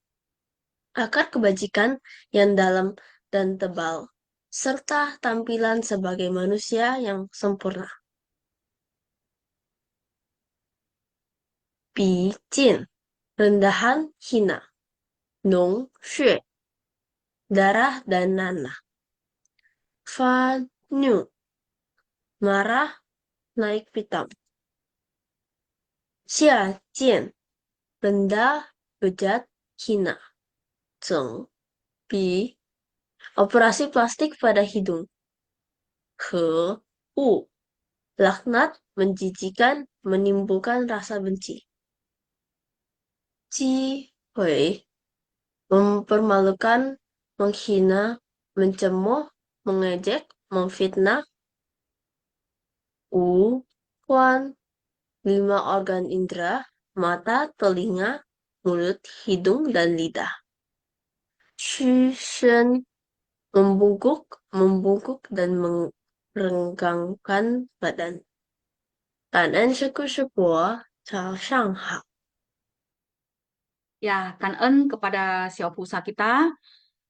Akar kebajikan yang dalam dan tebal, serta tampilan sebagai manusia yang sempurna. Bi jin, rendahan hina. Nong xue, darah dan nanah. Fa nyu, marah, naik pitam. Xia jian, rendah, bejat, hina. Zeng, bi, operasi plastik pada hidung. He, u, laknat, menjijikan, menimbulkan rasa benci. Ji, hui, mempermalukan, menghina, mencemooh, mengejek, memfitnah. U, Huan, 5 organ indera, mata, telinga, mulut, hidung, dan lidah. Xu Shen, membungkuk dan merenggangkan badan. Kanan syukur-syukur, Cao Shang Hao. Ya, kanen kepada Xiaopusa kita.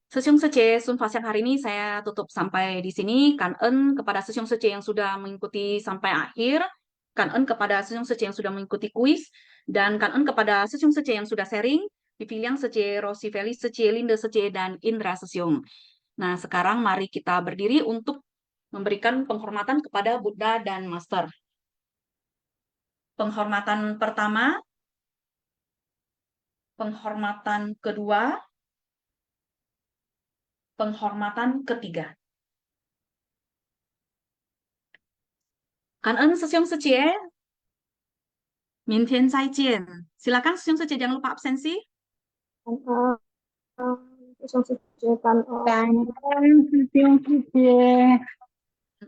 Sesiung Sece Sun Fasyang hari ini saya tutup sampai di sini. Kanen kepada Sesiung Sece yang sudah mengikuti sampai akhir. Kanen kepada Sesiung Sece yang sudah mengikuti kuis. Dan kanen kepada Sesiung Sece yang sudah sharing. Dipiliang Sece, Rosi Felis Sece, Linda Sece, dan Indra Sesiung. Nah, sekarang mari kita berdiri untuk memberikan penghormatan kepada Buddha dan Master. Penghormatan pertama, penghormatan kedua, penghormatan ketiga. Kanen Sesiung Sece, Mintian Zaijian. Silakan Sesiung Sece, jangan lupa absensi.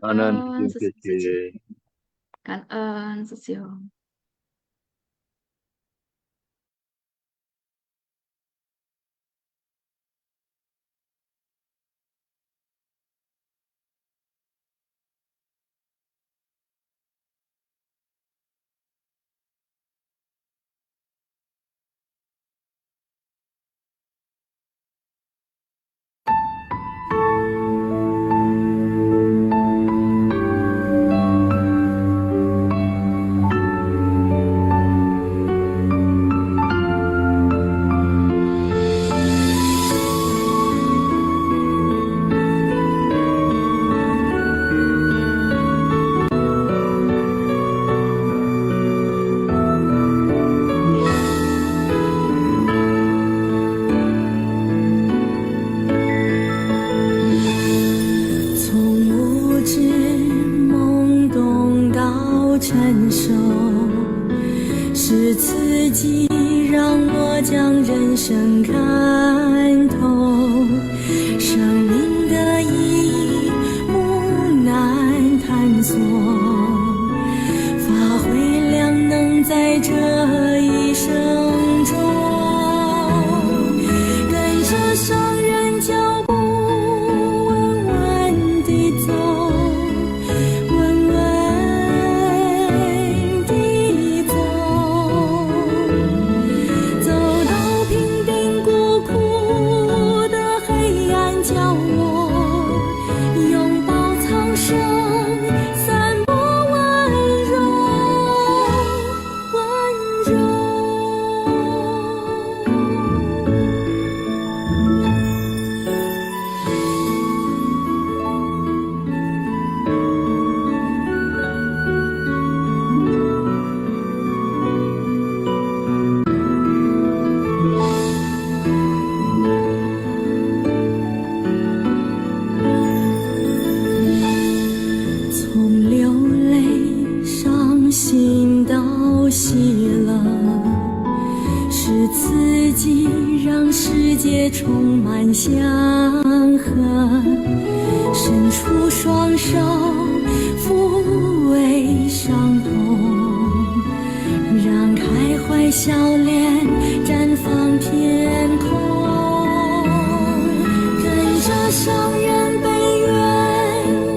Kanen Sesiung. Kanen Sesiung.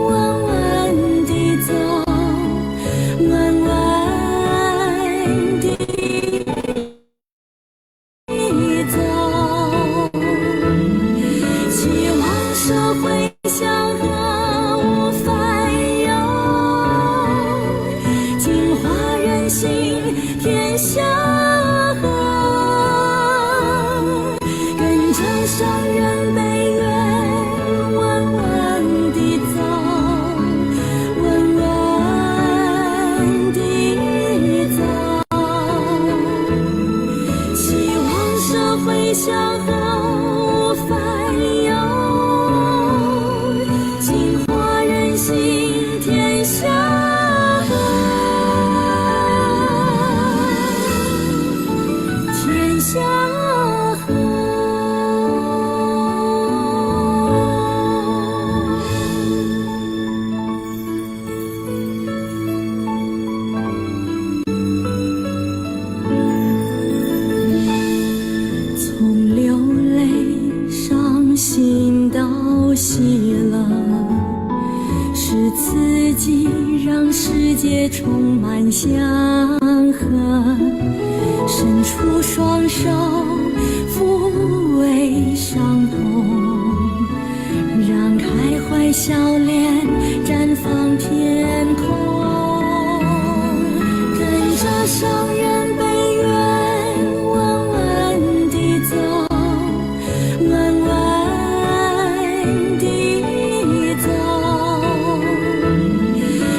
稳稳地走，稳稳向和无烦忧，净化人心，天下和，天下和。从流泪伤心到喜乐，是自己让世界充满祥和，伸出双手抚慰伤痛，让开怀笑脸绽放天空，跟着圣人悲愿稳稳地走，稳稳地走，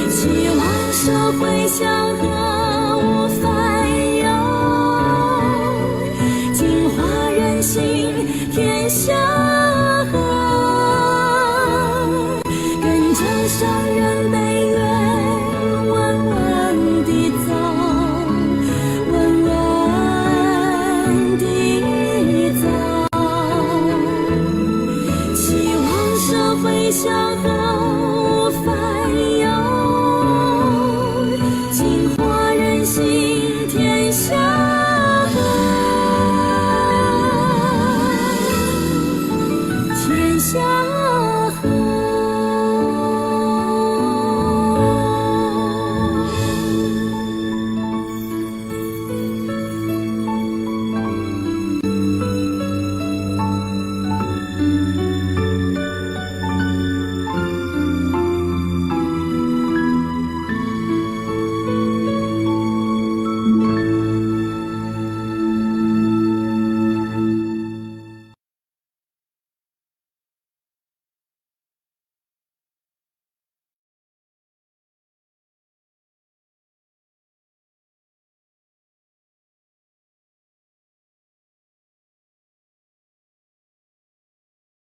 希望社会祥和无烦忧，净化人心，天下